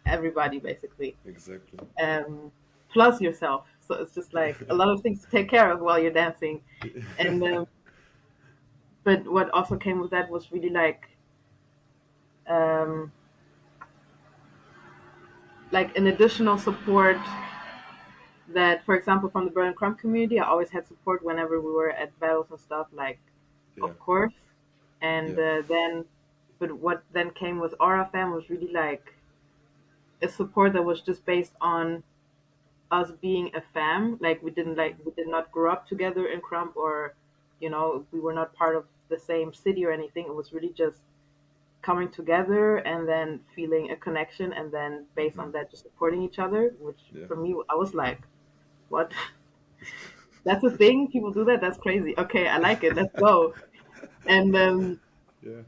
everybody basically. Exactly. um, Plus yourself. So it's just like a lot of things to take care of while you're dancing. And but what also came with that was really like um, like an additional support that, for example, from the Berlin Crumb community, I always had support whenever we were at battles and stuff, like, Yeah. of course. And Yeah. but what then came with Aura Fam was really like a support that was just based on us being a fam. Like Hmm. we did not grow up together in Crump, or, we were not part of the same city or anything. It was really just coming together and then feeling a connection, and then based Hmm. on that just supporting each other, which Yeah. for me, I was like, what? That's a thing? People do that? That's crazy. Okay, I like it. Let's go. And Yeah.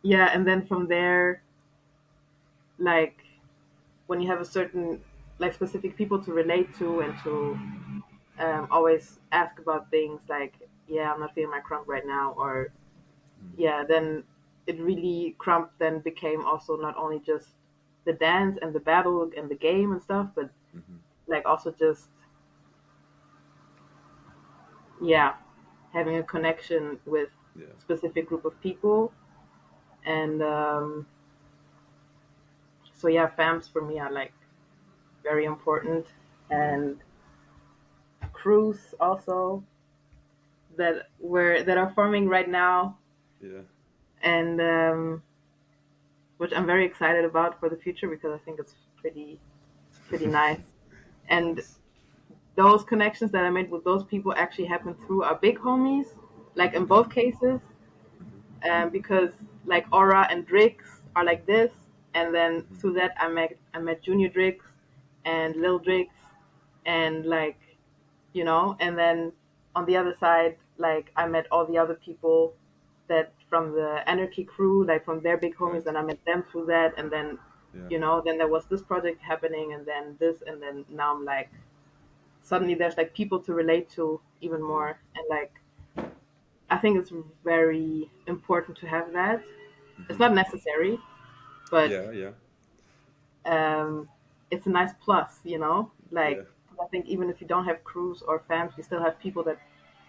yeah, and then from there, like when you have a certain, like, specific people to relate to and to always ask about things like, yeah, I'm not feeling my crump right now, or Mm-hmm. yeah, then it really, crump then became also not only just the dance and the battle and the game and stuff, but Mm-hmm. like also just, yeah, having a connection with Yeah. specific group of people. And so yeah, fams for me are like very important. Yeah. And crews also that are forming right now, Yeah. and which I'm very excited about for the future, because I think it's pretty nice. And Nice. those connections that I made with those people actually happened through our big homies, like in both cases, Hmm. because like Aura and Drix are like this, and then Hmm. through that I met Junior Drix and Okay. Lil Drix, and like, and then on the other side, like I met all the other people that from the Anarchy crew, like from their big homies, Right. and I met them through that, and then, Yeah. then there was this project happening, and then this, and then now I'm like, suddenly there's like people to relate to even Yeah. more, and like I think it's very important to have that. It's Hmm. not necessary, but Yeah. Yeah. um, it's a nice plus, Yeah. Like, I think even if you don't have crews or fans, you still have people that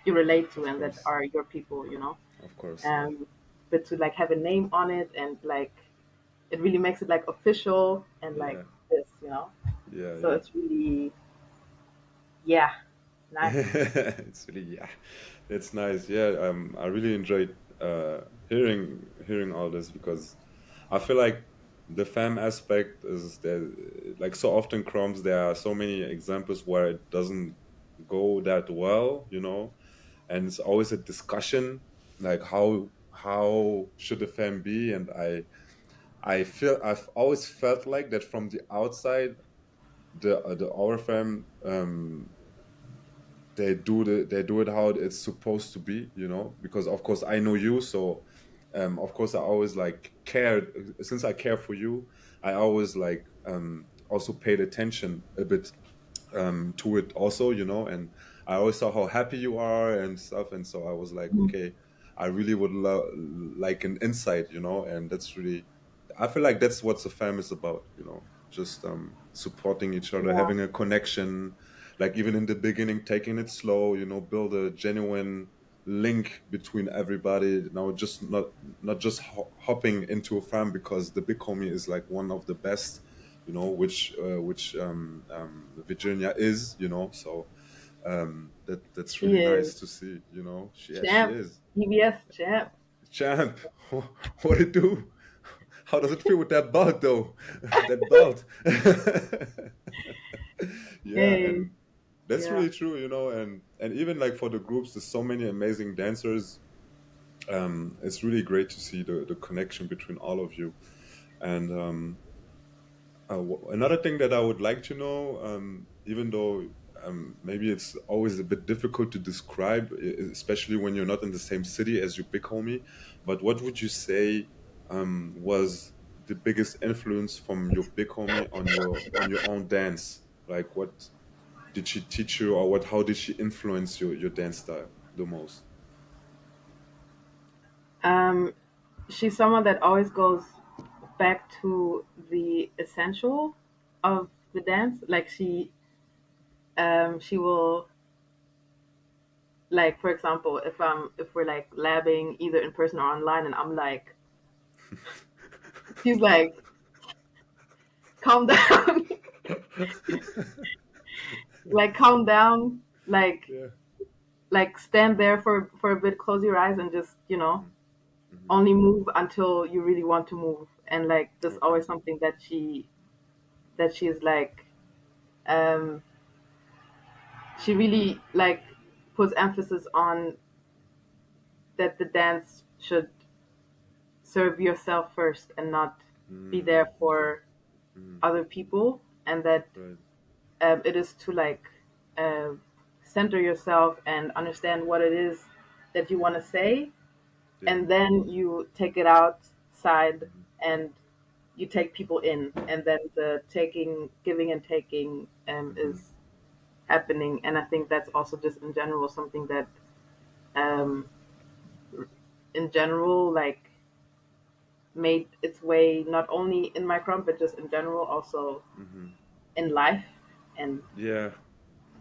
you relate to Of and that course. are your people. Of course. Um, but to like have a name on it, and like it really makes it like official and like Yeah. this. Yeah. So Yeah. it's really, yeah, nice. It's really, yeah. It's nice. Yeah. I really enjoyed hearing all this because I feel like the fam aspect is there. Like so often, crumbs. There are so many examples where it doesn't go that well. And it's always a discussion, like how should the fam be? And I feel I've always felt like that from the outside, the our fam, they do it how it's supposed to be, because of course I know you, so of course I always like cared. Since I care for you, I always like also paid attention a bit to it also, and I always saw how happy you are and stuff, and so I was like, okay, I really would like an insight, and that's really, I feel like that's what the fam is about, just supporting each other, Yeah. having a connection, like even in the beginning, taking it slow, build a genuine link between everybody, just not just hopping into a fam because the big homie is like one of the best, which Virginia is, so that's She really is nice to see, she champ, is EBS champ. champ. What it do? How does it feel with that belt though? That belt. Yeah, Hey, and that's yeah. really true, and even like for the groups, there's so many amazing dancers. It's really great to see the connection between all of you. And another thing that I would like to know, even though maybe it's always a bit difficult to describe, especially when you're not in the same city as your big homie, but what would you say was the biggest influence from your big homie on your own dance? Like, what did she teach you, or what? How did she influence your dance style the most? Um, she's someone that always goes back to the essential of the dance. Like she will, like, for example, if we're like labbing either in person or online, and I'm like, She's like, calm down, like calm down, Yeah. like stand there for a bit, close your eyes, and just Mm-hmm. Mm-hmm. only move until you really want to move. And like there's Okay. always something that she's like, um, she really like puts emphasis on that the dance should serve yourself first and not be there Okay. for Mm-hmm. other people, and that Right. it is to like uh, center yourself and understand what it is that you want to say, Yeah. and then you take it outside Mm-hmm. and you take people in, and then the taking, giving and taking Mm-hmm. is happening. And I think that's also just in general something that um, in general like made its way not only in my crump but just in general also Mm-hmm. in life and Yeah.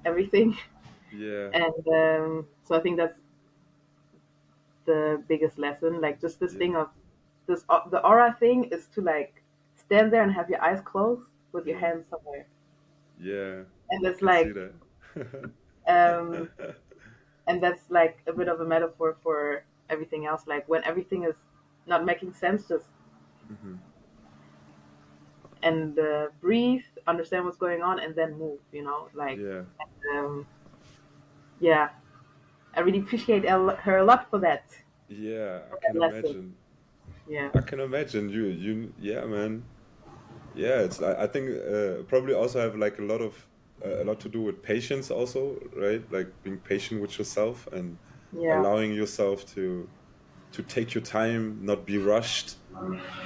everything. Yeah. And so I think that's the biggest lesson, like just this Yeah. thing of this the aura thing is to like stand there and have your eyes closed with your Mm. hands somewhere, Yeah. and I it's can see like that. um and that's like a bit of a metaphor for everything else, like when everything is not making sense, just Mm-hmm. and breathe, understand what's going on, and then move, like Yeah. um yeah, I really appreciate her a lot for that, Yeah. I for can that lesson. imagine. Yeah. I can imagine yeah, man. Yeah, I think probably also have like a lot to do with patience also, right? Like being patient with yourself and Yeah. allowing yourself to take your time, not be rushed,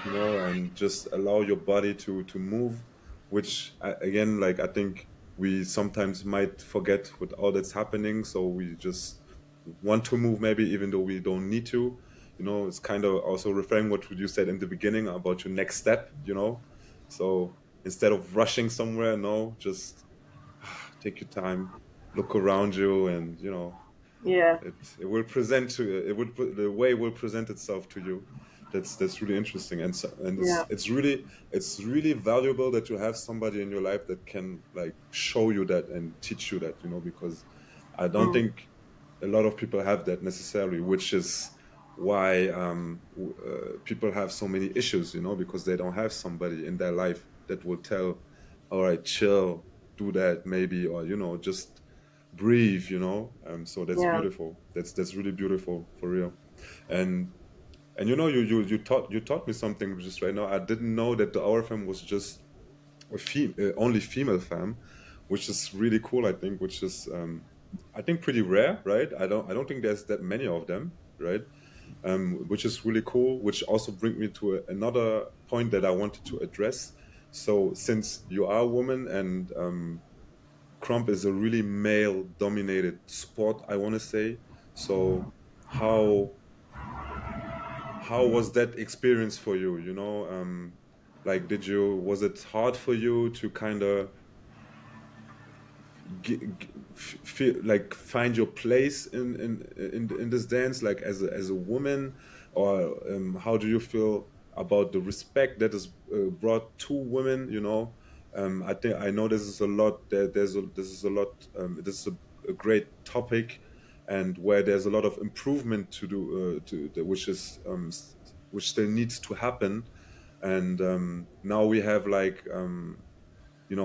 and just allow your body to move, which again, like I think we sometimes might forget with all that's happening, so we just want to move maybe even though we don't need to. It's kind of also referring what you said in the beginning about your next step. So instead of rushing somewhere, no, just take your time, look around you, and Yeah. it will present to it would the way will present itself to you. That's really interesting, and Yeah. it's really valuable that you have somebody in your life that can like show you that and teach you that, because I don't Mm. think a lot of people have that necessarily, which is why people have so many issues, because they don't have somebody in their life that will tell, all right, chill, do that maybe, or just breathe. So that's Yeah. beautiful. That's really beautiful for real. And you taught me something just right now. I didn't know that the our fam was just only female fam, which is really cool, I think, which is I think pretty rare, right? I don't think there's that many of them, right? Which is really cool, which also brings me to another point that I wanted to address. So since you are a woman and crump is a really male dominated sport, I want to say. So how how was that experience for you? Like, was it hard for you to kind of feel like find your place in this dance, like as a woman, or how do you feel about the respect that is brought to women? I think I know this is a lot. This is a lot. This is a great topic, and where there's a lot of improvement to do, which still needs to happen. And now we have like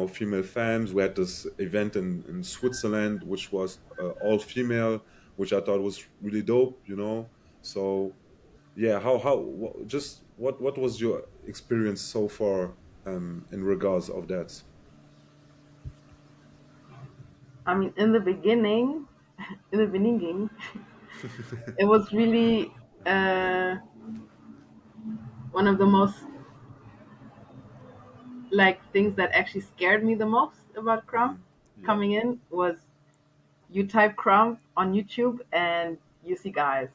female femmes. We had this event in Switzerland, which was all female, which I thought was really dope. So yeah, just what was your experience so far in regards of that? I mean, in the beginning, it was really uh, one of the most like things that actually scared me the most about crump Hmm. Yeah. coming in was you type crump on YouTube and you see guys.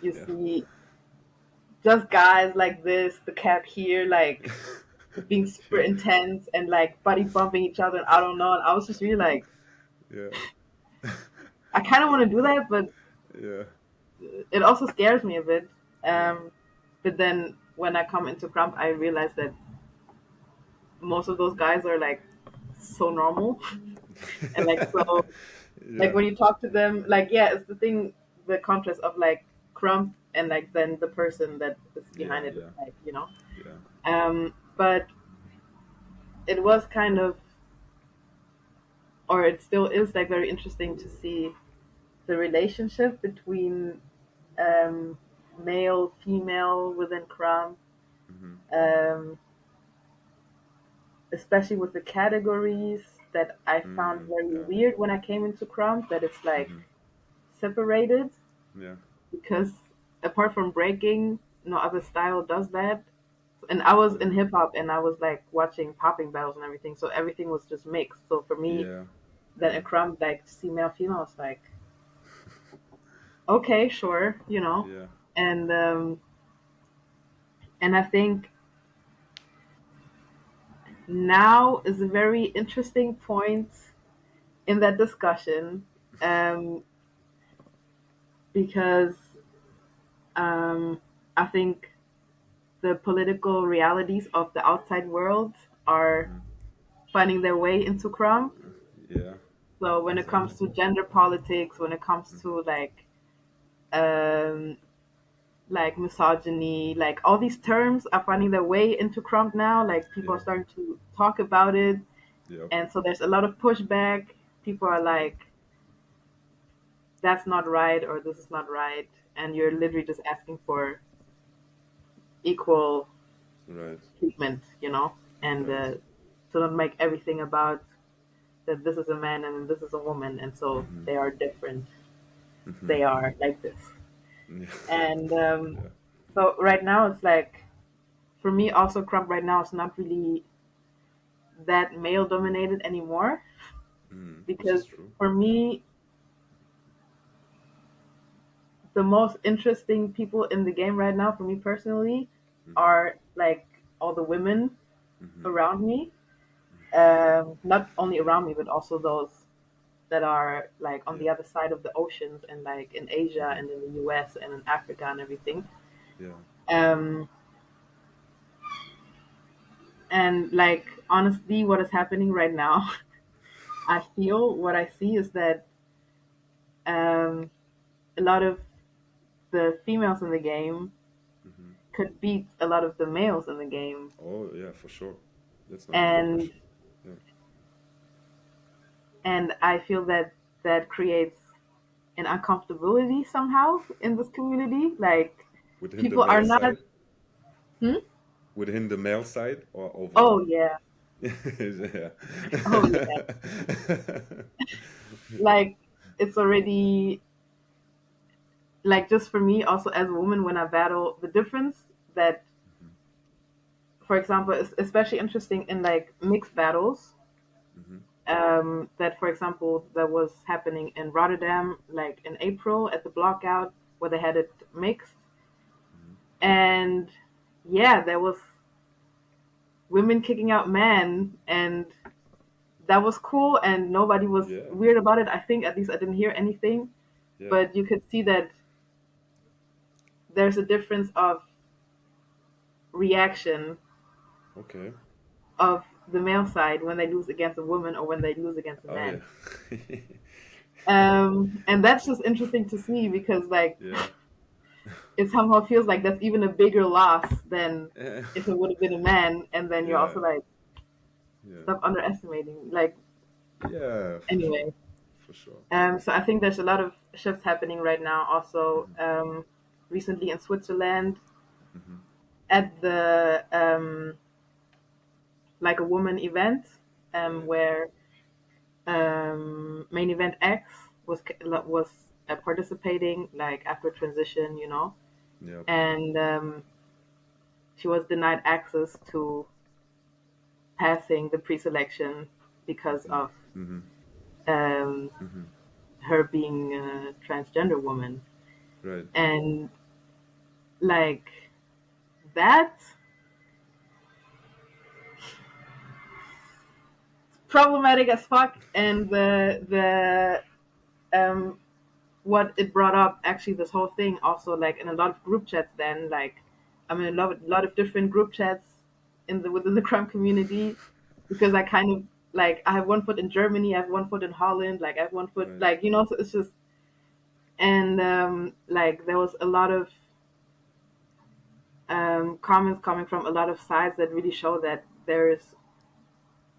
You Yeah. see just guys like this, the cat here, like being super Yeah. intense and like buddy bumping each other. And I don't know. And I was just really like, Yeah. I kind of want to do that, but Yeah. it also scares me a bit. Yeah. But then when I come into Crump, I realize that most of those guys are like so normal and like so like Yeah, when you talk to them, like yeah, it's the thing, the contrast of like Crump and like then the person that is yeah, behind it is yeah, like, you know. yeah. But it was kind of, or it still is like very interesting to see the relationship between um, male, female within Crump, Mm-hmm. um, especially with the categories that I found Mm, very yeah. weird when I came into Crump, that it's like Mm-hmm. separated Yeah. because apart from breaking, no other style does that. And I was in Mm, hip hop and I was like watching popping battles and everything, so everything was just mixed. So for me, yeah. then a Yeah. Crump like to see male female was like, okay, sure, you know. Yeah. And and I think now is a very interesting point in that discussion, um, because um, I think the political realities of the outside world are Mm-hmm. finding their way into Crump. Yeah. So when it comes Exactly. to gender politics, when it comes Mm-hmm. to um, like misogyny, like all these terms are finding their way into Crump now. Like people are Yep. starting to talk about it, Yep. and so there's a lot of pushback. People are Yeah. like, "That's not right," or "This is not right," and you're Mm-hmm. literally just asking for equal Right. treatment, you know, and Right. to not make everything about that this is a man and this is a woman, and so Mm-hmm. they are different. Mm-hmm. They are like this, Yeah. and Yeah. so right now it's like for me also Crump right now is not really that male dominated anymore Mm, which is because true. for me the most interesting people in the game right now for me personally Mm-hmm. are like all the women Mm-hmm. around me, not only around me but also those that are like on Yeah. the other side of the oceans and like in Asia Mm-hmm. and in the US and in Africa and everything. Yeah. Um, and like honestly, what is happening right now, I feel what I see is that um, a lot of the females in the game Mm-hmm. could beat a lot of the males in the game, Oh yeah, for sure. That's not even a and question. Yeah. I feel that that creates an uncomfortability somehow in this community. Like Within the people are male not. side? Hmm? Within the male side or Oh overall? yeah. Yeah. Oh yeah. Like it's already like just for me also as a woman when I battle the difference that for example is especially interesting in like mixed battles, Mm-hmm. that for example that was happening in Rotterdam like in April at the blockout where they had it mixed, Mm-hmm. and yeah there was women kicking out men and that was cool and nobody was Yeah. weird about it. I think at least I didn't hear anything, Yeah. but you could see that there's a difference of reaction Okay. of the male side when they lose against a woman or when they lose against a Oh yeah. man. And that's just interesting to see because like Yeah. it somehow feels like that's even a bigger loss than Yeah. if it would have been a man. And then you're Yeah. also like, Yeah. stop underestimating. Like Yeah, for sure. anyway, For sure. so I think there's a lot of shifts happening right now. Also, Mm-hmm. recently in Switzerland Mm-hmm. at the like a woman event, Right. where main event X was participating like after transition, you know, Yep. and she was denied access to passing the pre-selection because Mm-hmm. of Mm-hmm. um, Mm-hmm. her being a transgender woman, Right. and like that problematic as fuck. And um, what it brought up actually this whole thing also like in a lot of group chats then like I'm in a lot of different group chats within the crime community, because I kind of like I have one foot in Germany, I have one foot in Holland, like I have one foot Right. like so it's just, and like there was a lot of comments coming from a lot of sides that really show that there is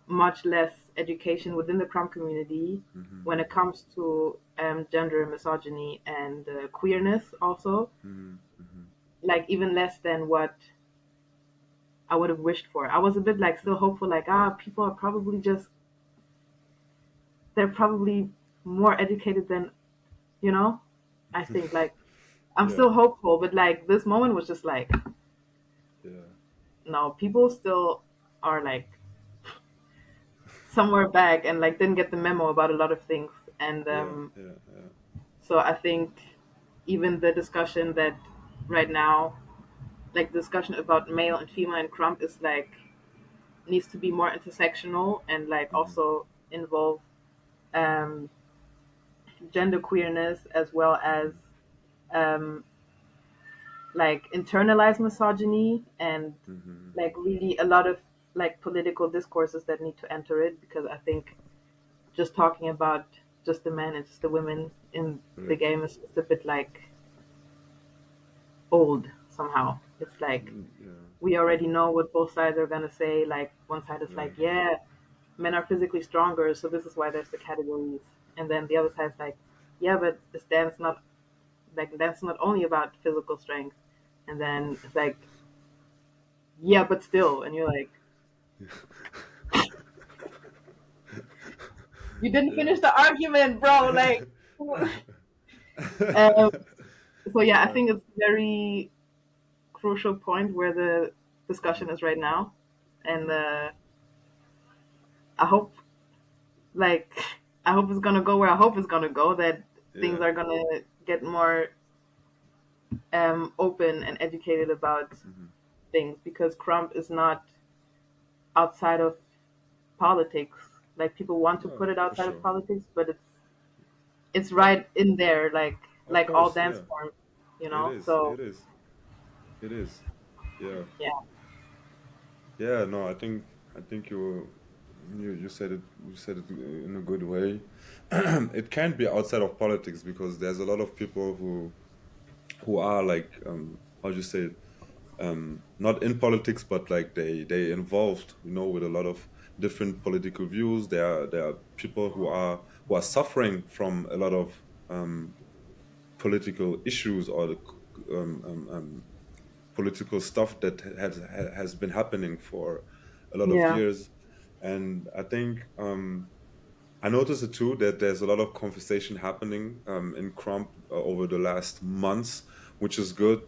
much less education within the crime community when it Mm-hmm. comes to gender, misogyny, and queerness also, Mm-hmm. Mm-hmm. like even less than what I would have wished for. I was a bit like still hopeful, like people are probably just, they're probably more educated than, you know. I think like I'm Yeah. still hopeful, but like this moment was just like, Yeah. no, people still are like somewhere back and like didn't get the memo about a lot of things, and Yeah. Yeah. Yeah. so I think even the discussion that right now, like the discussion about male and female and crump is like needs to be more intersectional and like Mm-hmm. also involve um, gender queerness as well as Mm-hmm. um, like internalized misogyny and Mm-hmm. like really a lot of like political discourses that need to enter it, because I think just talking about just the men and just the women in the Right. game is just a bit like old somehow. It's like Yeah. we already Yeah. know what both sides are gonna say. Like one side is like, Right. yeah, men are physically stronger, so this is why there's the categories, and then the other side's like, yeah, but this dance not like that's not only about physical strength, and then it's like, yeah, but still, and you're like, you didn't Yeah. finish the argument, bro. Like, um, so yeah, I Yeah. think it's very crucial point where the discussion Mm-hmm. is right now, and Mm-hmm. I hope like I hope it's gonna go where I hope it's gonna go. That things Yeah. are gonna get more open and educated about Mm-hmm. things, because Trump is not outside of politics. Like people want to No, put it for outside of sure. politics, but it's But right in there, of like all course, dance yeah. forms, It is. So It is. It is. Yeah. yeah, Yeah, no, I think you said it, you said it in a good way. It can't be outside of politics because there's a lot of people who are like how do you say it, not in politics, but like they involved, with a lot of different political views. There are people who are suffering from a lot of political issues or the political stuff that has been happening for a lot of yeah, years. And I think I noticed it too that there's a lot of conversation happening in Crump over the last months, which is good.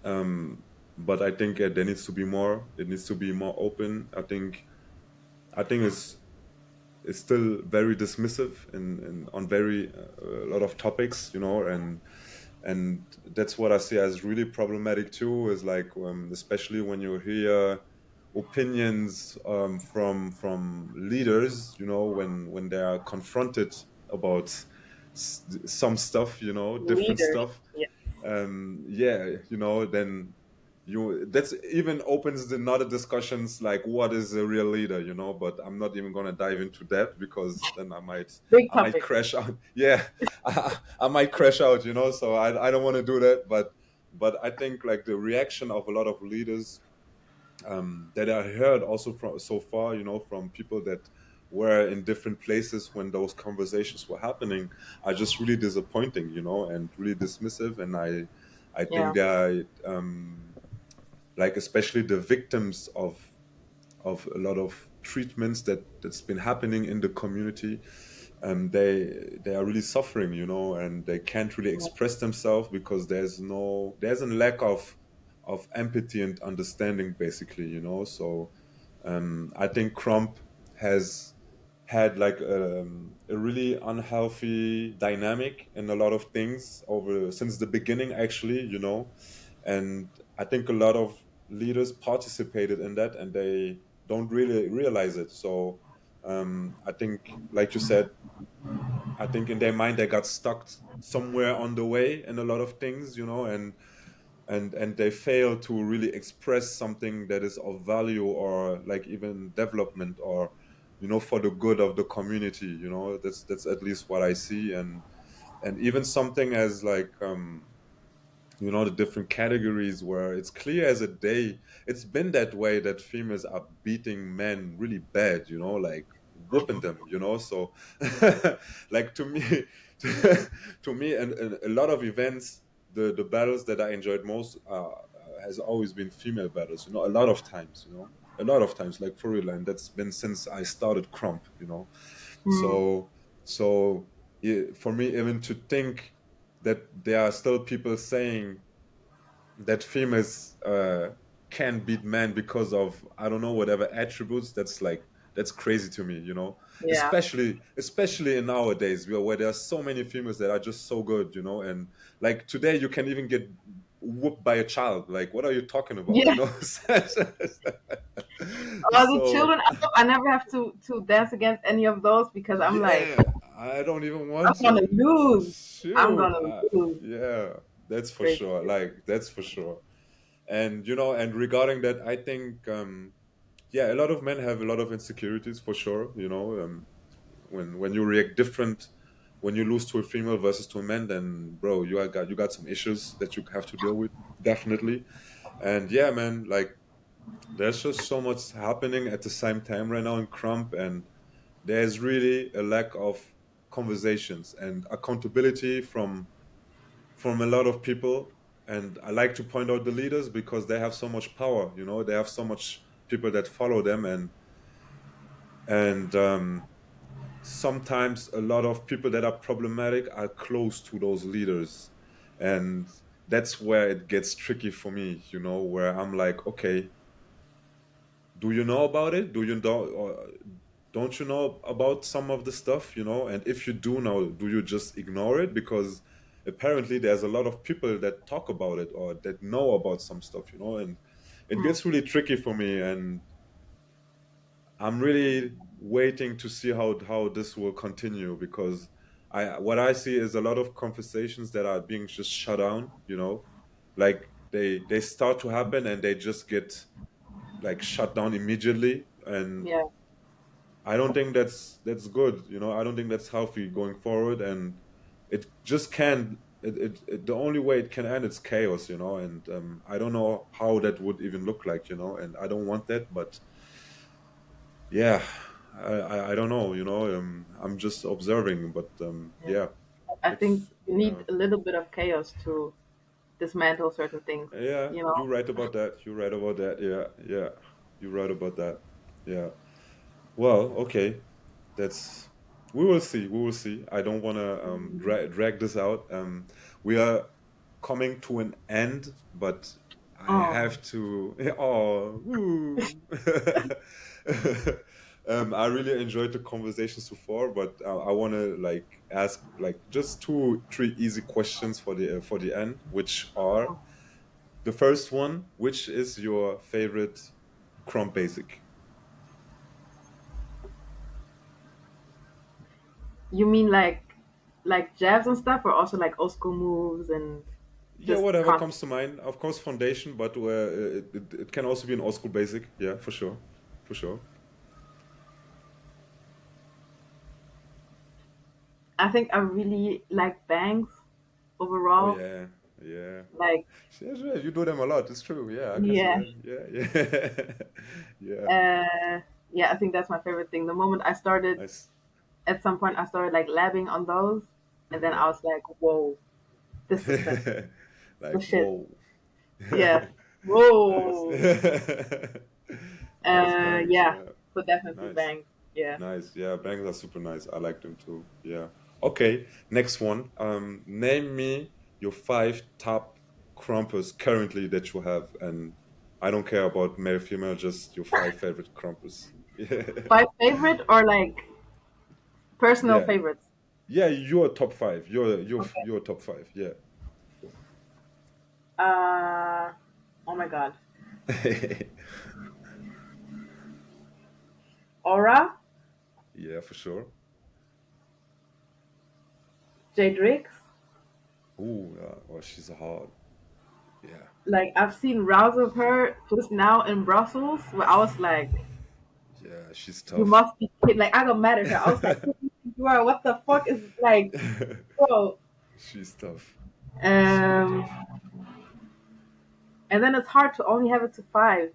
But I think there needs to be more. It needs to be more open. I think it's still very dismissive in on very a lot of topics, and that's what I see as really problematic too. Is like especially when you hear opinions from leaders, when they are confronted about some stuff, different leaders. stuff. Yeah, Yeah, then that's even opens another discussions like what is a real leader, but I'm not even going to dive into that because then i might big i might topic. crash out. Yeah. I might crash out, so I don't want to do that. But I think like the reaction of a lot of leaders that I heard also from so far, from people that were in different places when those conversations were happening, are just really disappointing, and really dismissive. And I think Yeah, that like especially the victims of a lot of treatments that's been happening in the community, they are really suffering, and they can't really express themselves because there's a lack of empathy and understanding, basically, so I think Crump has had like a really unhealthy dynamic in a lot of things over since the beginning, actually, and I think a lot of leaders participated in that and they don't really realize it. So I think, like you said, I think in their mind they got stuck somewhere on the way in a lot of things, and and they fail to really express something that is of value, or like even development, or for the good of the community. That's at least what I see. And even something as like the different categories, where it's clear as a day, it's been that way, that females are beating men really bad, like whooping them, so like to me to me, and a lot of events, the battles that I enjoyed most has always been female battles, a lot of times, a lot of times, like for real. And that's been since I started Crump, Mm, so yeah, for me, even to think that there are still people saying that females can beat men because of, I don't know, whatever attributes, that's crazy to me, yeah. especially in nowadays, where there are so many females that are just so good, and like today you can even get whooped by a child. Like, what are you talking about, Yeah. The so children, I never have to dance against any of those because I'm like, yeah, I don't even I'm want gonna to. lose. I'm Shoot, gonna lose. yeah, that's for Crazy. sure. Like, that's for sure. And and regarding that, I think yeah, a lot of men have a lot of insecurities, for sure. When you react different, when you lose to a female versus to a man, then bro, you got some issues that you have to deal with, definitely. And yeah, man, like, there's just so much happening at the same time right now in Crump, and there's really a lack of conversations and accountability from a lot of people. And I like to point out the leaders, because they have so much power. They have so much people that follow them, and sometimes a lot of people that are problematic are close to those leaders. And that's where it gets tricky for me, where I'm like, okay, do you know about it? Do you don't, or don't you know about some of the stuff? And if you do know, do you just ignore it? Because apparently there's a lot of people that talk about it, or that know about some stuff, and it Mm, gets really tricky for me. And I'm really waiting to see how this will continue, because what I see is a lot of conversations that are being just shut down, like they start to happen, and they just get like shut down immediately. And yeah. I don't think that's good. I don't think that's healthy going forward. And it just can't. The only way it can end is chaos. And I don't know how that would even look like. And I don't want that. But yeah, I don't know. I'm just observing. But Yeah. yeah, I think it's you need a little bit of chaos to dismantle certain things. yeah. You know. You're right about that. You're right about that. Yeah, yeah. You're right about that. Yeah. Well, okay. That's We will see. We will see. I don't want to drag this out. We are coming to an end, but I Oh, have to. Oh, woo. I really enjoyed the conversation so far, but I want to like ask like just two, three easy questions for the end, which are the first one: which is your favorite Chrome Basic? you mean like jabs and stuff, or also like old school moves and Yeah, just whatever con? comes to mind. Of course, foundation, but it can also be an old school basic. Yeah, for sure, for sure. I think I really like bangs Oh overall. yeah, yeah. Like, Yeah, sure. You do them a lot. It's true. Yeah, I can see yeah, that. Yeah, yeah, yeah. yeah. I think that's my favorite thing. The moment I started, Nice. at some point, I started like labbing on those, and then I Yeah. was like, "Whoa, this is the Like shit." whoa. Yeah. Nice. Whoa. Nice bangs. Yeah. Yeah. So definitely Nice. bangs. Yeah. Nice. Yeah, bangs are super nice. I like them too. Yeah. Okay, next one. Name me your five top crumpers currently that you have, and I don't care about male, female, just your five favorite crumpers. Yeah. Five favorite or like personal Yeah. favorites? Yeah, your top five. Okay. Your top five. Yeah. Uh, oh my God. Aura, Yeah, for sure. J Drix, Ooh, well, she's hard. Yeah, Like I've seen rounds of her just now in Brussels, where I was like, yeah, she's "You tough. must be kidding!" Like I got mad at her. I was like, "Who do you think you are? What the fuck is like, bro?" She's tough. Super Um, tough. and then it's hard to only have it to five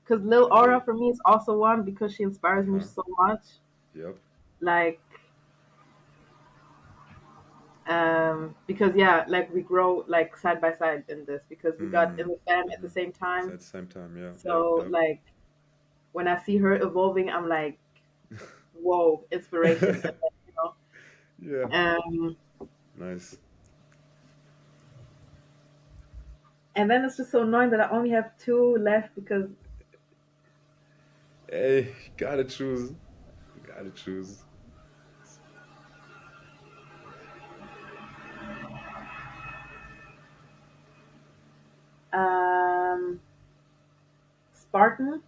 because Lil Aura Hey, for me is also one because she inspires me uh-huh. so much. Yep. Like, because yeah, like we grow like side by side in this because we got in Mm. the fam at the Mm-hmm. same So time. at the same time, yeah, yep, So yep. like when I see her evolving, I'm like, whoa, inspiration. And then, Yeah. um, Nice. and then it's just so annoying that I only have two left because Hey, you gotta choose. You gotta choose. um, Spartan.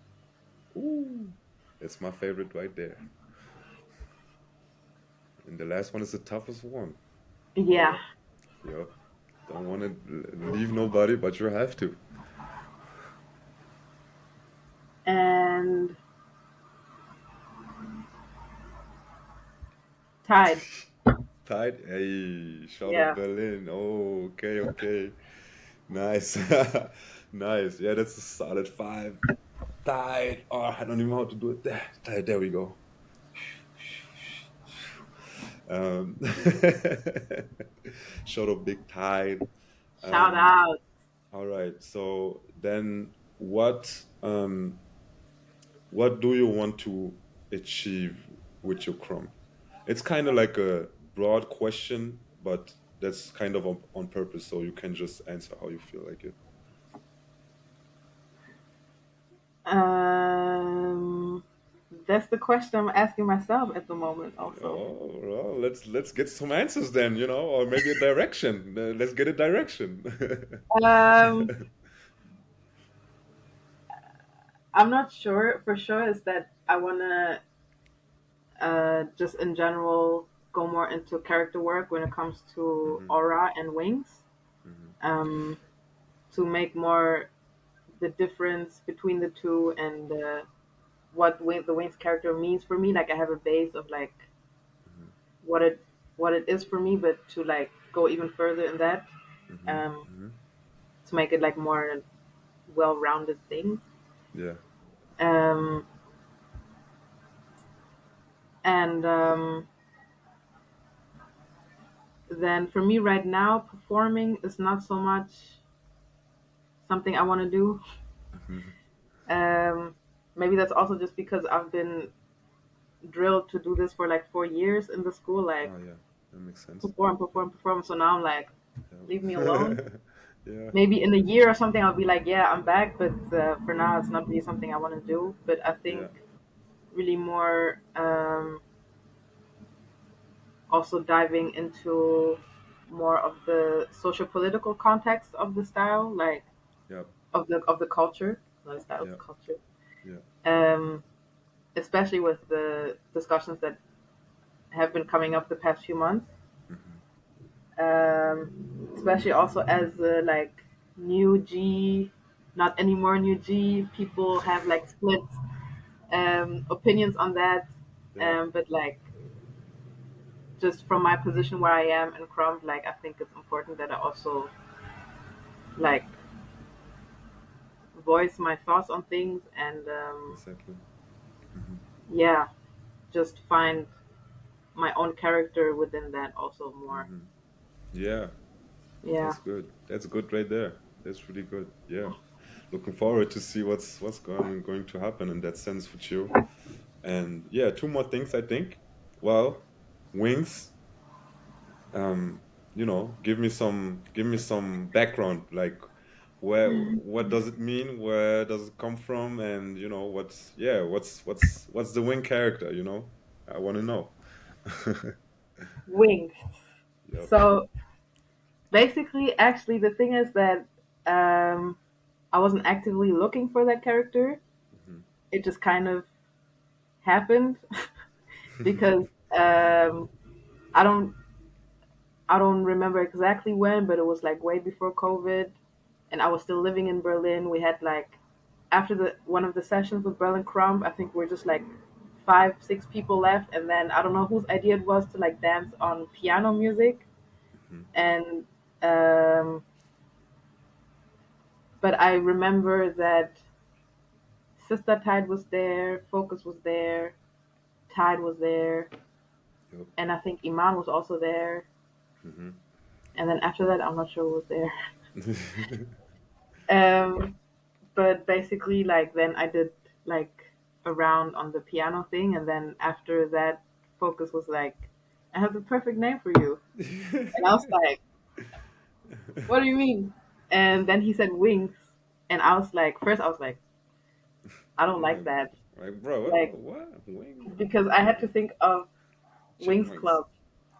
Ooh. That's my favorite right there. And the last one is the toughest one. Yeah, Yep. Yep. Don't want to leave nobody, but you have to. and Tide. Tight. Hey, shout out Yeah. Berlin. Oh, okay, okay. Nice. Nice. Yeah, that's a solid five. Tight. Oh, I don't even know how to do it. There we go. Um, shout out Big Tide. Shout Um, out. all right. So then what do you want to achieve with your crumb? It's kind of like a broad question, but that's kind of on purpose, so you can just answer how you feel like it. Um, that's the question I'm asking myself at the moment. Also, Oh, well, let's get some answers then, or maybe a direction. Let's get a direction. um, I'm not sure for sure. Is that I wanna just in general go more into character work when it comes to Hmm. aura and wings. Hmm. Um, to make more the difference between the two and what the wings character means for me. Like I have a base of like Hmm. what it what it is for me, but to like go even further in that, Hmm. um, Hmm. to make it like more well-rounded thing. Yeah. Um, and then for me right now, performing is not so much something I want to do. Hmm. Um, maybe that's also just because I've been drilled to do this for like 4 years in the school, like Oh yeah, that makes sense. perform, Yep. perform, perform. So now I'm like, leave me alone. Yep. Yeah. Maybe in a year or something, I'll be like, yeah, I'm back. But for now, it's not really something I want to do. But I Yeah. think really more also diving into more of the social political context of the style, like Yep. of the culture, not the style, the Yep. culture. Yeah. Um, especially with the discussions that have been coming up the past few months. Hmm. Especially also as like new G, not anymore new G, people have like split opinions on that. Yeah. But like just from my position where I am in Crumb, like I think it's important that I also like voice my thoughts on things and Exactly. Hmm. yeah, just find my own character within that also more. Hmm. Yeah. Yeah. That's good. That's good right there. That's really good. Yeah. Looking forward to see what's going to happen in that sense with you. And yeah, two more things I think. Well, Wings, um, give me some background, like what does it mean? Where does it come from? And what's the Wing character, I want to know. Wings. Yep. So basically, actually, the thing is that um, I wasn't actively looking for that character. Hmm. It just kind of happened because um, I don't I don't remember exactly when, but it was like way before COVID. and I was still living in Berlin. We had like after the one of the sessions with Berlin Crumb, I think we're just like 5, 6 people left, and then I don't know whose idea it was to like dance on piano music, Hmm. and um, but I remember that Sister Tide was there, Focus was there, Tide was there, Yep. and I think Iman was also there. Hmm. And then after that, I'm not sure who was there. Um, but basically, like then I did like a round on the piano thing, and then after that, Focus was like, "I have the perfect name for you," and I was like, "What do you mean?" And then he said Wingz, and I was like, first I was like, I don't like Man, that, like, bro, like what? Wing? because I had to think of Chicken Wings wings. Club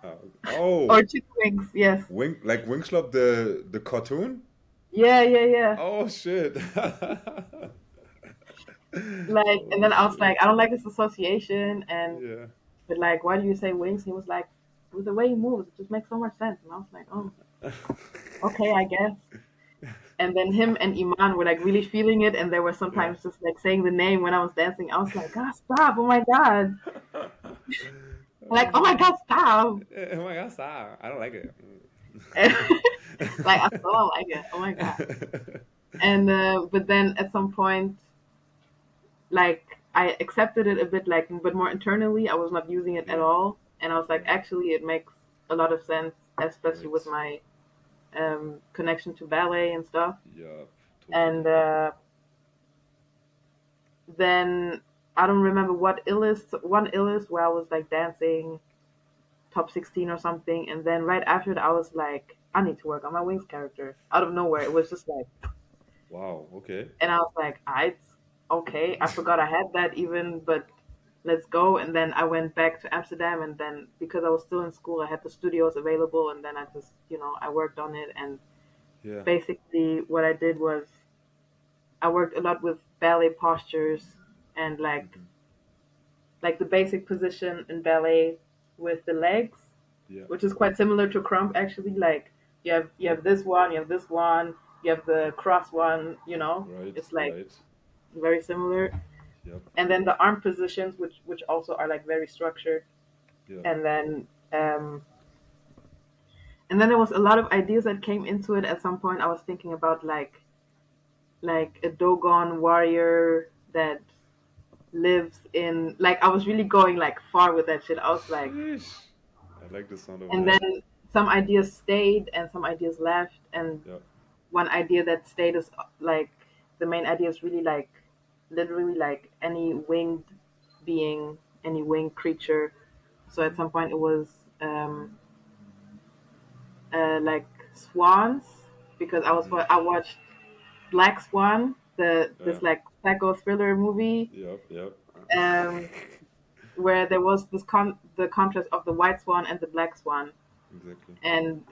or Oh, Chicken Wings. Yes, like Wing Club, the cartoon. yeah, yeah, yeah. Oh shit. Like, and Oh then I was like, shit. I don't like this association, and Yeah. but like, why do you say Wings? He was like, with the way he moves, it just makes so much sense. And I was like, oh, okay, I guess. And then him and Iman were like really feeling it, and they were Yeah. sometimes just like saying the name when I was dancing. I was like, God, stop! Oh my God! Like, Oh oh my man. God, stop! Oh my god, stop. I don't like it. Like, I still don't like it. Oh my God! And but then at some point, like, I accepted it a bit, like, but more internally, I was not using it at Yeah. all, and I was like, Yeah. actually, it makes a lot of sense, especially with Right. my connection to ballet and stuff. Yup. And Totally. then I don't remember what illest one illest where I was like dancing top 16 or something, and then right after that I was like, I need to work on my Wings character out of nowhere. It was just like, Wow. Okay. and I was like, I okay, I forgot I had that even, but let's go. And then I went back to Amsterdam, and then because I was still in school, I had the studios available, and then I just I worked on it. And Yeah. basically what I did was I worked a lot with ballet postures and Hmm. like the basic position in ballet with the legs, Yeah. which is quite similar to crump actually. Like you Oh. have this one, you have this one, you have the cross one. Right. It's like Right. very similar. Yep. And then the arm positions, which also are like very structured. Yeah. And then there was a lot of ideas that came into it. At some point, I was thinking about like a Dogon warrior that lives in like I was really going like far with that shit. I was like, Sheesh. I like the sound of and that. then some ideas stayed and some ideas left, and Yeah. one idea that stayed is like the main idea is really like literally like any winged being, any winged creature. So at Hmm. some point it was like swans because Hmm. I watched Black Swan, the Yeah. this like psycho thriller movie, Yep. Yep. um, where there was the contrast of the white swan and the black swan, Exactly. and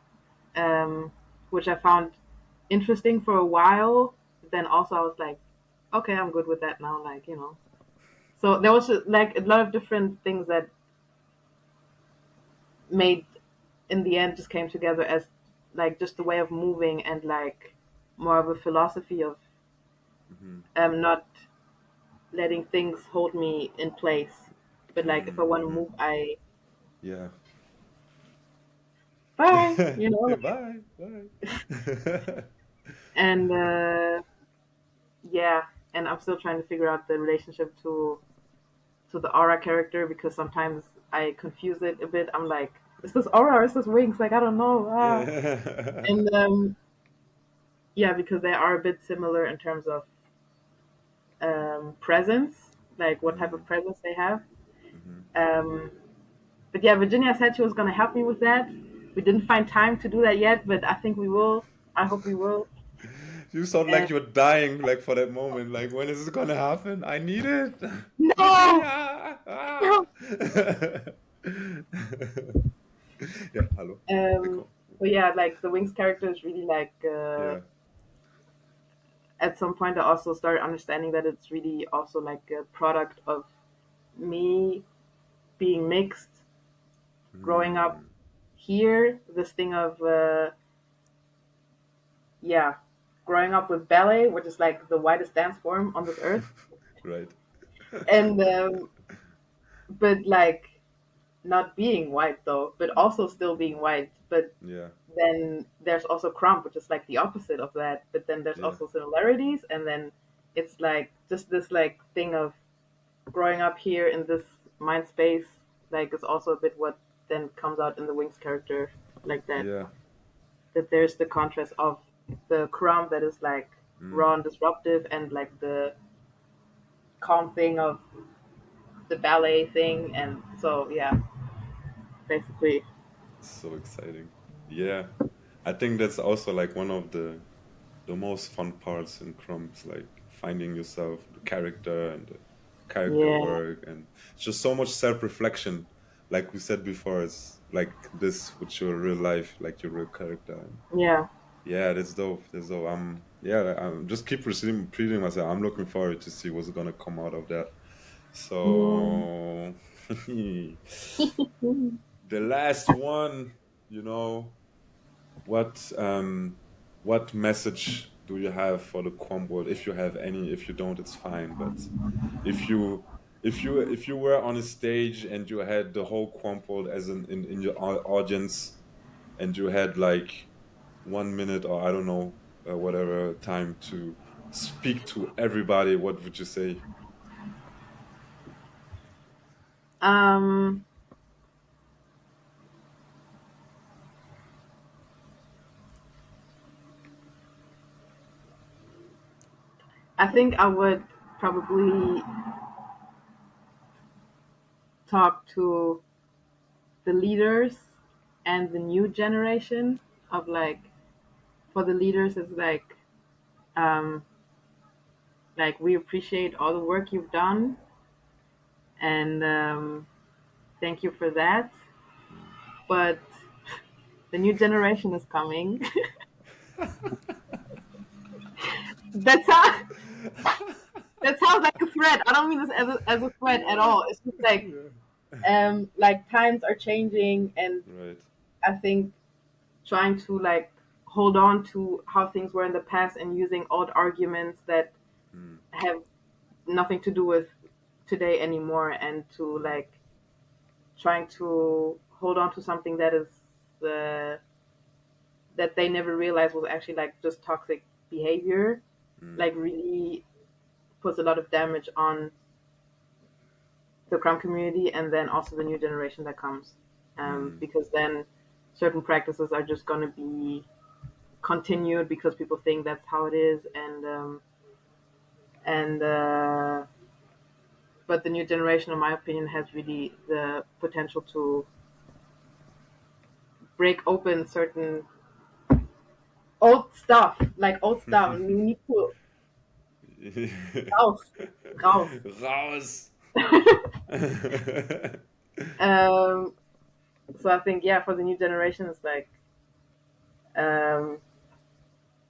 which I found interesting for a while. Then also I was like, okay, I'm good with that now. Like. So there was like a lot of different things that made in the end just came together as like just the way of moving and like more of a philosophy of Hmm. not letting things hold me in place. But like if I want to Mm-hmm. move, I Yeah. bye, like, Bye. Bye. and yeah, and I'm still trying to figure out the relationship to the aura character because sometimes I confuse it a bit. I'm like, is this aura or is this wings? Like I don't know. And yeah, because they are a bit similar in terms of presence, like what type Mm-hmm. of presence they have. Mm-hmm. Um, but yeah, Virginia said she was going to help me with that. We didn't find time to do that yet, but I think we will. I hope we will. You sound And like you're dying, like for that moment. Like, when is it gonna happen? I need it, no, Virginia. no. Yeah. Hello. Um, Dicko. but yeah, like the Wings character is really like. Yeah. At some point, I also started understanding that it's really also like a product of me being mixed, growing up Hmm. here. This thing of yeah, growing up with ballet, which is like the widest dance form on this earth, Right. and but like not being white though, but also still being white. But Yeah. then there's also Crump, which is like the opposite of that. But then there's Yeah. also similarities, and then it's like just this like thing of growing up here in this mind space. Like it's also a bit what then comes out in the Wingz character, like that. Yeah. That there's the contrast of the Crump that is like Mm. raw and disruptive, and like the calm thing of the ballet thing, and so yeah, basically. So exciting. Yeah. I think that's also like one of the most fun parts in Crumbs, like finding yourself, the character and the character Yeah, work, and it's just so much self-reflection. Like we said before, it's like this with your real life, like your real character. And yeah. yeah, that's dope. That's dope. Yeah, I'm just keep repeating myself. I'm looking forward to see what's gonna come out of that. Yeah. So the last one, you know, what what message do you have for the quant world? If you have any, if you don't, it's fine. But if you if you were on a stage and you had the whole quant world as in your audience, and you had like 1 minute or I don't know whatever time to speak to everybody, what would you say? Um, I think I would probably talk to the leaders and the new generation of like, for the leaders, it's um, like we appreciate all the work you've done, and thank you for that. Mm. But the new generation is coming. that's how that sounds like a threat. I don't mean this as a threat at Yeah, all. It's just yeah. like times are changing, and Right. I think trying to like hold on to how things were in the past and using old arguments that Mm, have nothing to do with today anymore, and to mm, like trying to hold on to something that is uh, that they never realized was actually like just toxic behavior, mm, like really puts a lot of damage on the crime community, and then also the new generation that comes, mm, because then certain practices are just going to be continued because people think that's how it is, and but the new generation, in my opinion, has really the potential to break open certain old stuff, like old stuff. We need to raus, raus. Raus. um, so I think yeah, for the new generation, it's like um,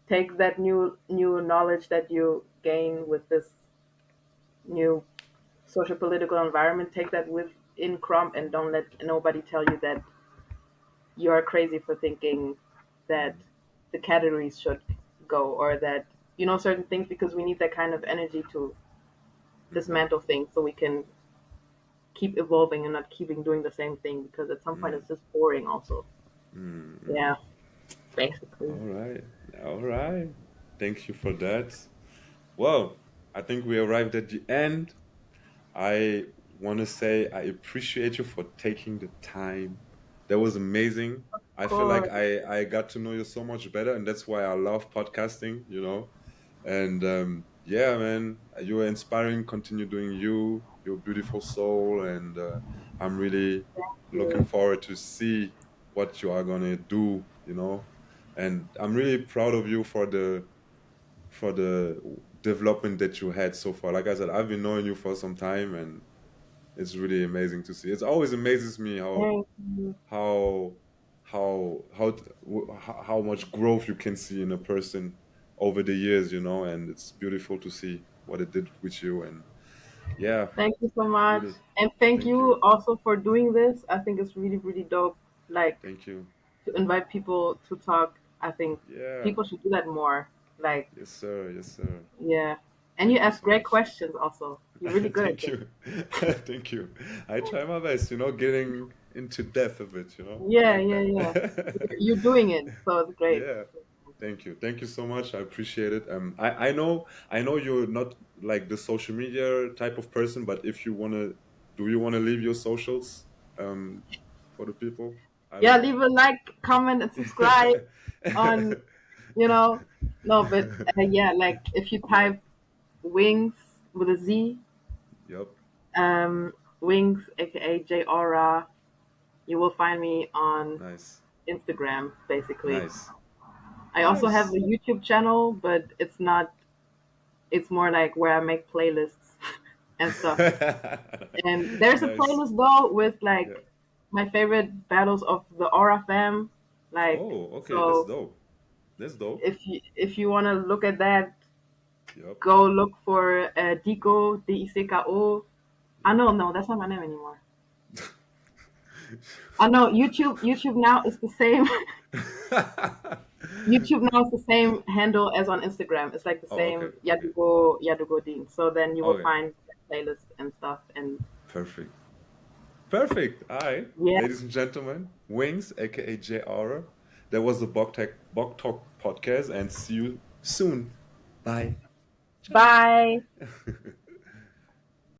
take that new knowledge that you gain with this new social political environment, take that within Crump, and don't let nobody tell you that you are crazy for thinking that Mm, the categories should go, or that certain things, because we need that kind of energy to mhm, dismantle things so we can keep evolving and not keeping doing the same thing, because at some point mm, it's just boring also. mm, Yeah, mm. basically. All right. All right. Thank you for that. Well, I think we arrived at the end. I want to say I appreciate you for taking the time. That was amazing. Of I feel like course. I got to know you so much better, and that's why I love podcasting, you know. And yeah, man, you were inspiring. Continue doing you, your beautiful soul, and I'm really Thank looking you. forward to see what you are gonna do, you know. And I'm really proud of you for the development that you had so far. Like I said, I've been knowing you for some time, and it's really amazing to see. It always amazes me Thank you. how how much growth you can see in a person over the years, you know, and it's beautiful to see what it did with you. And yeah, Thank you so much. really, And thank thank you you, also for doing this. I think it's really, really dope. Like thank you. to invite people to talk. I think Yeah, people should do that more. Like, Yes, sir. Yes, sir. yeah. And you Thank you ask so great much. questions also. You're really good at Thank this. you. Thank you. I try my best, getting into depth of it, Yeah, like yeah, that. yeah. You're doing it, so it's great. Yeah. Thank you. Thank you so much. I appreciate it. I know you're not like the social media type of person, but if you wanna do you wanna leave your socials um for the people? I don't Yeah, know. leave a like, comment, and subscribe on, you know, no, but yeah, like if you type Wingz with a Z, Yep. um, Wingz, aka J Aura, you will find me on Nice. Instagram, basically. Nice. I also have Nice. a YouTube channel, but it's not, it's more like where I make playlists and stuff. And there's a Nice. playlist though with Yeah. like my favorite battles of the Aura fam. Like, Oh, okay. That's so dope. That's dope. if you want to look at that, Yep. go look for Dicko, Dicko. I know, no, that's not my name anymore. I know YouTube now is the same. YouTube now is the same handle as on Instagram. It's like the Oh, okay. same Okay. Yadugo Dean. So then you will Okay. find playlists and stuff. And Perfect. Perfect. All right, yeah, ladies and gentlemen, Wingz, aka J Aura. That was the Buck Talk podcast, and see you soon. Bye. Ciao. bye.